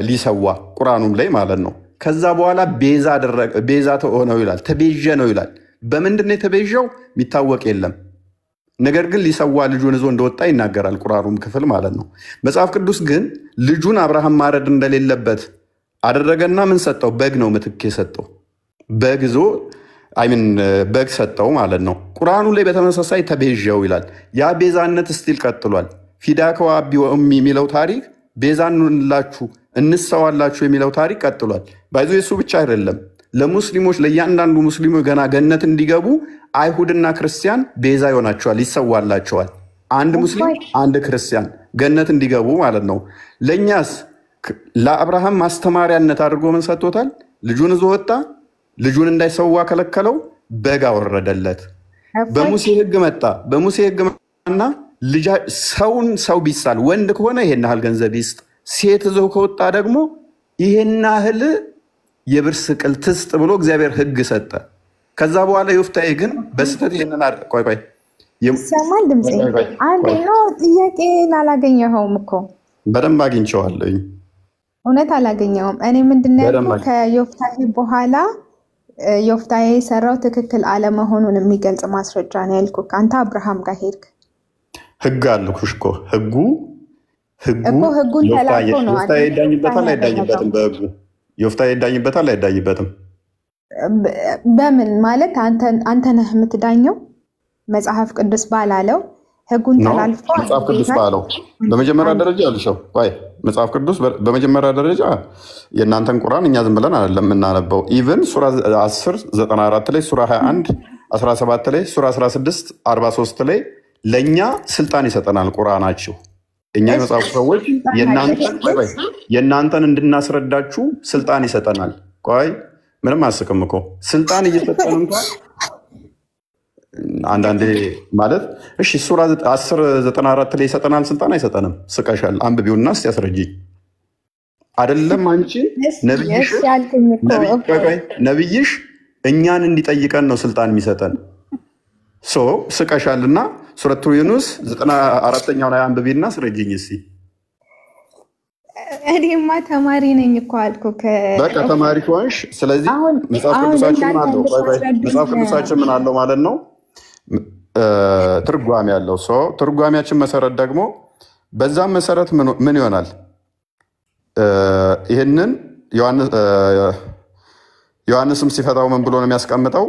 Speaker 6: ሊሰዋ፣ ቁርአኑም ላይ ማለት ነው። ከዛ በኋላ ቤዛ ሆነው ይላል፣ ተቤዠ ነው ይላል። በምንድን ነው የተቤዠው? የሚታወቅ የለም። ነገር ግን ሊሰዋ ልጁን ይዞ እንደወጣ ይናገራል ቁርአኑም ክፍል ማለት ነው። መጽሐፍ ቅዱስ ግን ልጁን አብርሃም ማረድ እንደሌለበት አደረገና ምን ሰጠው? በግ ነው ምትክ የሰጠው። በግ ይዞ በግ ሰጠው ማለት ነው። ቁርአኑ ላይ በተመሳሳይ ተቤዠው ይላል። ያ ቤዛነት ስቲል ቀጥሏል። ፊዳከ ወአቢ ወእሚ የሚለው ታሪክ ቤዛንላችሁ እንሰዋላችሁ የሚለው ታሪክ ቀጥሏል። ባይዞ የሱ ብቻ አይደለም። ለሙስሊሞች ለእያንዳንዱ ሙስሊሞች ገና ገነት እንዲገቡ አይሁድና ክርስቲያን ቤዛ ይሆናቸዋል፣ ይሰዋላቸዋል። አንድ ሙስሊም አንድ ክርስቲያን ገነት እንዲገቡ ማለት ነው። ለእኛስ ለአብርሃም ማስተማሪያነት አድርጎ ምን ሰጥቶታል? ልጁን ይዞ ወጣ። ልጁን እንዳይሰዋ ከለከለው፣ በግ አወረደለት። በሙሴ ሕግ መጣ። በሙሴ ሕግ መጣና ሰው ቢሳል ወንድ ከሆነ ይሄን ያህል ገንዘብ ይስጥ፣ ሴት ይዞ ከወጣ ደግሞ ይሄን ያህል የብር ስቅል ትስጥ ብሎ እግዚአብሔር ሕግ ሰጠ። ከዛ በኋላ ዮፍታሔ ግን በስተት ይሄንን ቆይ
Speaker 2: ሰማል ድምጼ አንዴ ነው ጥያቄ ላላገኘኸውም እኮ
Speaker 6: በደንብ አግኝቼዋለሁኝ።
Speaker 2: እውነት አላገኘውም። እኔ ምንድነው ከዮፍታሔ በኋላ ዮፍታሔ የሰራው ትክክል አለመሆኑን የሚገልጽ ማስረጃ ነው ያልኩህ። አንተ አብርሃም ጋር ሄድክ።
Speaker 6: ሕግ አልኩሽ እኮ ሕጉን
Speaker 2: ተላልፎ ነው
Speaker 6: ዮፍታሔ ይዳኝበታል አይዳኝበትም? በሕጉ ዮፍታሔ ይዳኝበታል አይዳኝበትም?
Speaker 2: በምን ማለት አንተ ነህ የምትዳኘው? መጽሐፍ ቅዱስ ባላለው ሕጉን ተላልፎ
Speaker 6: መጽሐፍ ቅዱስ ባለው በመጀመሪያ ደረጃ አልሽው። ቆይ መጽሐፍ ቅዱስ በመጀመሪያ ደረጃ የእናንተን ቁርአን እኛ ዝም ብለን አይደለም የምናነበው። ኢቭን ሱራ 10 94 ላይ፣ ሱራ 21 17 ላይ፣ ሱራ 16 43 ላይ ለእኛ ስልጣን ይሰጠናል ቁርአናችሁ። እኛ የመጽሐፉ ሰዎች የእናንተን እንድናስረዳችሁ ስልጣን ይሰጠናል። ቆይ ምንም አስቅም እኮ ስልጣን እየሰጠን እንኳን አንዳንዴ ማለት እሺ ሱራ 10 94 ላይ ይሰጠናል ስልጣን አይሰጠንም? ስቀሻል አንብቢውና እስቲ ያስረጂኝ። አይደለም አንቺ ነብይሽ እኛን እንዲጠይቀን ነው ስልጣን የሚሰጠን። ስቀሻልና ሱረቱ ዩኑስ 94ኛው ላይ አንብቢና አስረጂኝ እስቲ።
Speaker 2: እኔማ ተማሪ ነኝ እኮ አልኩህ።
Speaker 6: በቃ ተማሪ ከሆንሽ ስለዚህ መጽሐፍ ቅዱሳችን ምን አለው ማለት ነው? ትርጓሜ ያለው ሰው ትርጓሜያችን መሰረት ደግሞ በዛም መሰረት ምን ይሆናል? ይሄንን ዮሐንስም ሲፈታው ምን ብሎ ነው የሚያስቀምጠው?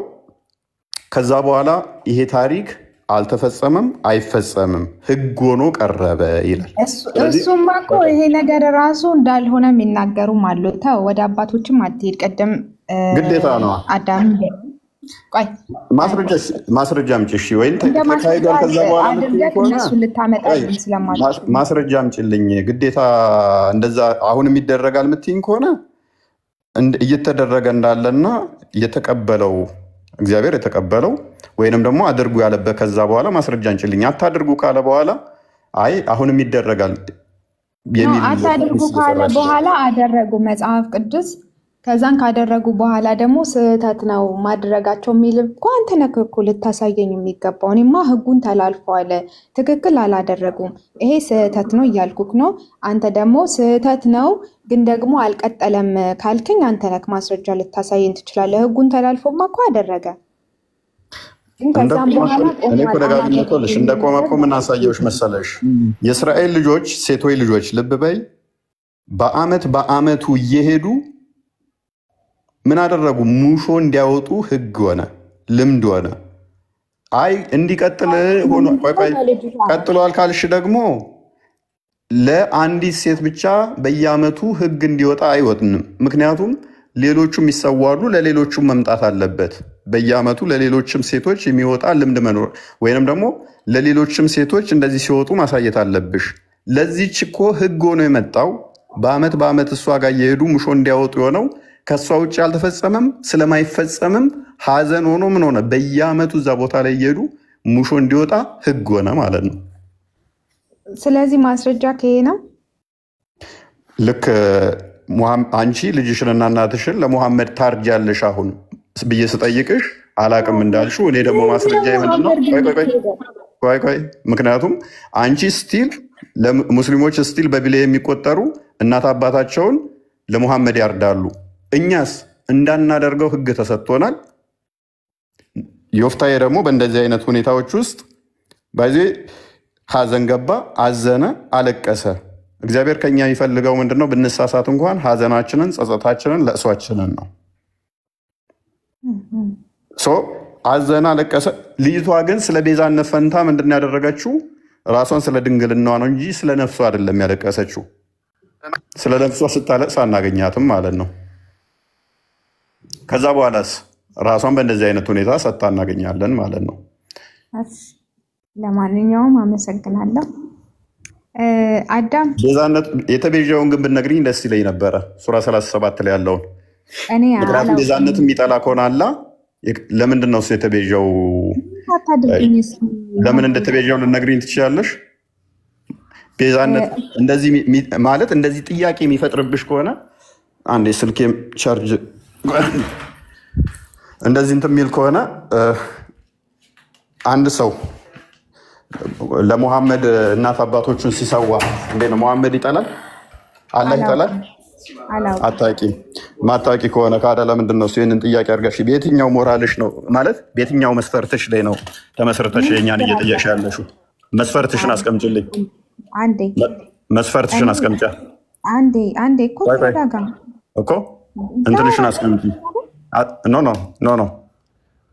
Speaker 6: ከዛ በኋላ ይሄ ታሪክ አልተፈጸመም አይፈጸምም ሕግ ሆኖ ቀረበ ይላል።
Speaker 2: እሱማ እኮ ይሄ ነገር ራሱ እንዳልሆነ የሚናገሩም አሉ። ተው ወደ አባቶችም አትሄድ። ቀደም
Speaker 6: ግዴታ ነው
Speaker 2: አዳም ቆይ
Speaker 6: ማስረጃ አምጪ። እሺ ወይን ተካሂዷል። ከዛ በኋላ
Speaker 2: እነሱ ልታመጣልኝ ስለማለት
Speaker 6: ማስረጃ አምጪልኝ። ግዴታ እንደዛ አሁንም ይደረጋል የምትይኝ ከሆነ እየተደረገ እንዳለና እየተቀበለው እግዚአብሔር የተቀበለው ወይንም ደግሞ አድርጉ ያለበት ከዛ በኋላ ማስረጃ አንችልኝ። አታድርጉ ካለ በኋላ አይ አሁንም ይደረጋል የሚል
Speaker 2: አታድርጉ ካለ በኋላ አደረጉ መጽሐፍ ቅዱስ። ከዛን ካደረጉ በኋላ ደግሞ ስህተት ነው ማድረጋቸው የሚል እኮ አንተ ነህ እኮ ልታሳየኝ የሚገባው። እኔማ ሕጉን ተላልፈዋል ትክክል አላደረጉም ይሄ ስህተት ነው እያልኩክ ነው። አንተ ደግሞ ስህተት ነው ግን ደግሞ አልቀጠለም ካልከኝ አንተ ነህ ማስረጃ ልታሳየኝ ትችላለህ። ሕጉን ተላልፎማ እኮ አደረገ።
Speaker 6: እንደቆመ እኮ ምን አሳየውሽ መሰለሽ? የእስራኤል ልጆች ሴቶች ልጆች ልብ በይ በአመቱ እየሄዱ ምን አደረጉ? ሙሾ እንዲያወጡ ሕግ ሆነ፣ ልምድ ሆነ። አይ እንዲቀጥል ሆኖ ቀጥሏል ካልሽ ደግሞ ለአንዲት ሴት ብቻ በየአመቱ ሕግ እንዲወጣ አይወጥንም። ምክንያቱም ሌሎቹም ይሰዋሉ፣ ለሌሎቹም መምጣት አለበት። በየአመቱ ለሌሎችም ሴቶች የሚወጣ ልምድ መኖር ወይንም ደግሞ ለሌሎችም ሴቶች እንደዚህ ሲወጡ ማሳየት አለብሽ። ለዚህች እኮ ሕግ ሆኖ የመጣው በአመት እሷ ጋር እየሄዱ ሙሾ እንዲያወጡ የሆነው ከእሷ ውጭ አልተፈጸመም። ስለማይፈጸምም ሀዘን ሆኖ ምን ሆነ? በየአመቱ እዛ ቦታ ላይ እየሄዱ ሙሾ እንዲወጣ ሕግ ሆነ ማለት ነው።
Speaker 2: ስለዚህ ማስረጃ ከሄ ነው።
Speaker 6: ልክ አንቺ ልጅሽንና እናትሽን ለሙሐመድ ታርጃለሽ አሁን ብዬ ስጠይቅሽ አላቅም እንዳልሽው እኔ ደግሞ ማስረጃ ምንድን ነው? ቆይ ምክንያቱም አንቺ ስቲል ሙስሊሞች ስቲል በቢሊየን የሚቆጠሩ እናት አባታቸውን ለሙሐመድ ያርዳሉ። እኛስ እንዳናደርገው ሕግ ተሰጥቶናል። ዮፍታሔ ደግሞ በእንደዚህ አይነት ሁኔታዎች ውስጥ ባይዜ ሀዘን ገባ፣ አዘነ፣ አለቀሰ። እግዚአብሔር ከኛ የሚፈልገው ምንድነው? ብንሳሳት እንኳን ሀዘናችንን፣ ጸጸታችንን፣ ለእሷችንን ነው። አዘነ፣ አለቀሰ። ልጅቷ ግን ስለ ቤዛነት ፈንታ ምንድን ያደረገችው? ራሷን ስለ ድንግልናዋ ነው እንጂ ስለ ነፍሷ አይደለም ያለቀሰችው። ስለ ነፍሷ ስታለቅስ አናገኛትም ማለት ነው። ከዛ በኋላስ ራሷን በእንደዚህ አይነት ሁኔታ ሰጥታ እናገኛለን ማለት ነው።
Speaker 2: ለማንኛውም አመሰግናለሁ። አዳም
Speaker 6: ቤዛነት የተቤዣውን ግን ብትነግሪኝ ደስ ይለኝ ነበረ። ሱራ 37 ላይ ያለውን ምክንያቱም ቤዛነት የሚጠላ ከሆነ አላ ለምንድን ነው እሱ የተቤዣው? ለምን እንደተቤዣው ልነግሪኝ ትችላለሽ? ቤዛነት እንደዚህ ማለት እንደዚህ ጥያቄ የሚፈጥርብሽ ከሆነ አንዴ ስልኬም ቻርጅ እንደዚህ እንትን የሚል ከሆነ አንድ ሰው ለሙሐመድ እናት አባቶቹን ሲሰዋ እንዴት ነው ሙሐመድ ይጠላል? አላህ ይጠላል? አታውቂም። ማታውቂ ከሆነ ካዳ ለምንድን ነው ይሄንን ጥያቄ አድርገሽ በየትኛው ሞራልሽ ነው ማለት በየትኛው መስፈርትሽ ላይ ነው ተመስርተሽ የኛን እየጠየቅሽ ያለሽው? መስፈርትሽን አስቀምጪልኝ። አንዴ መስፈርትሽን አስቀምጫ።
Speaker 2: አንዴ እኮ ተረጋጋ
Speaker 6: እኮ እንትንሽን አስቀምጪ። ኖ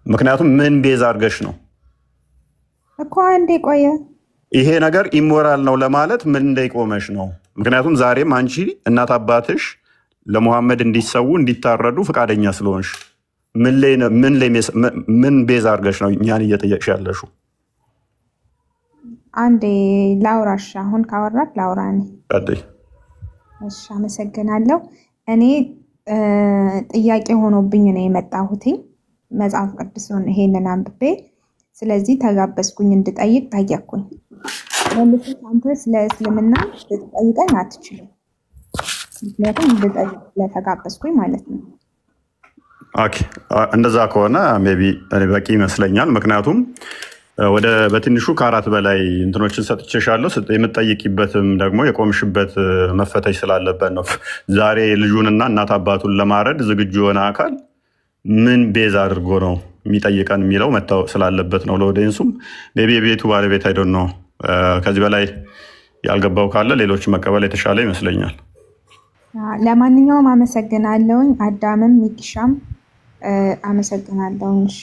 Speaker 6: ምክንያቱም ምን ቤዛ አድርገሽ ነው
Speaker 2: እኮ አንዴ ቆየ።
Speaker 6: ይሄ ነገር ኢሞራል ነው ለማለት ምን እንደይቆመሽ ነው? ምክንያቱም ዛሬም አንቺ እናት አባትሽ ለሙሐመድ እንዲሰዉ እንዲታረዱ ፈቃደኛ ስለሆንሽ ምን ቤዛ አድርገሽ ነው እኛን እየጠየቅሽ ያለሽው?
Speaker 2: አንዴ ላውራሽ። አሁን ካወራክ ላውራ ነኝ። እሺ አመሰግናለሁ። እኔ ጥያቄ ሆኖብኝ ነው የመጣሁትኝ መጽሐፍ ቅዱስን ይሄንን አንብቤ፣ ስለዚህ ተጋበዝኩኝ እንድጠይቅ ጠየቅኩኝ። መልሰህ አንተ ስለ እስልምና ልትጠይቀኝ አትችልም፣ ምክንያቱም እንድጠይቅ ስለተጋበዝኩኝ ማለት ነው።
Speaker 6: ኦኬ እንደዛ ከሆነ ሜቢ በቂ ይመስለኛል። ምክንያቱም ወደ በትንሹ ከአራት በላይ እንትኖችን ሰጥቼሻለሁ። የምትጠይቂበትም ደግሞ የቆምሽበት መፈተሽ ስላለበት ነው። ዛሬ ልጁንና እናት አባቱን ለማረድ ዝግጁ የሆነ አካል ምን ቤዝ አድርጎ ነው የሚጠይቀን የሚለው መታወቅ ስላለበት ነው። ለኦዲየንሱም ሜቢ የቤቱ ባለቤት አይደል ነው። ከዚህ በላይ ያልገባው ካለ ሌሎች መቀበል የተሻለ ይመስለኛል።
Speaker 2: ለማንኛውም አመሰግናለሁኝ። አዳምም ሚኪሻም አመሰግናለሁኝ። እሺ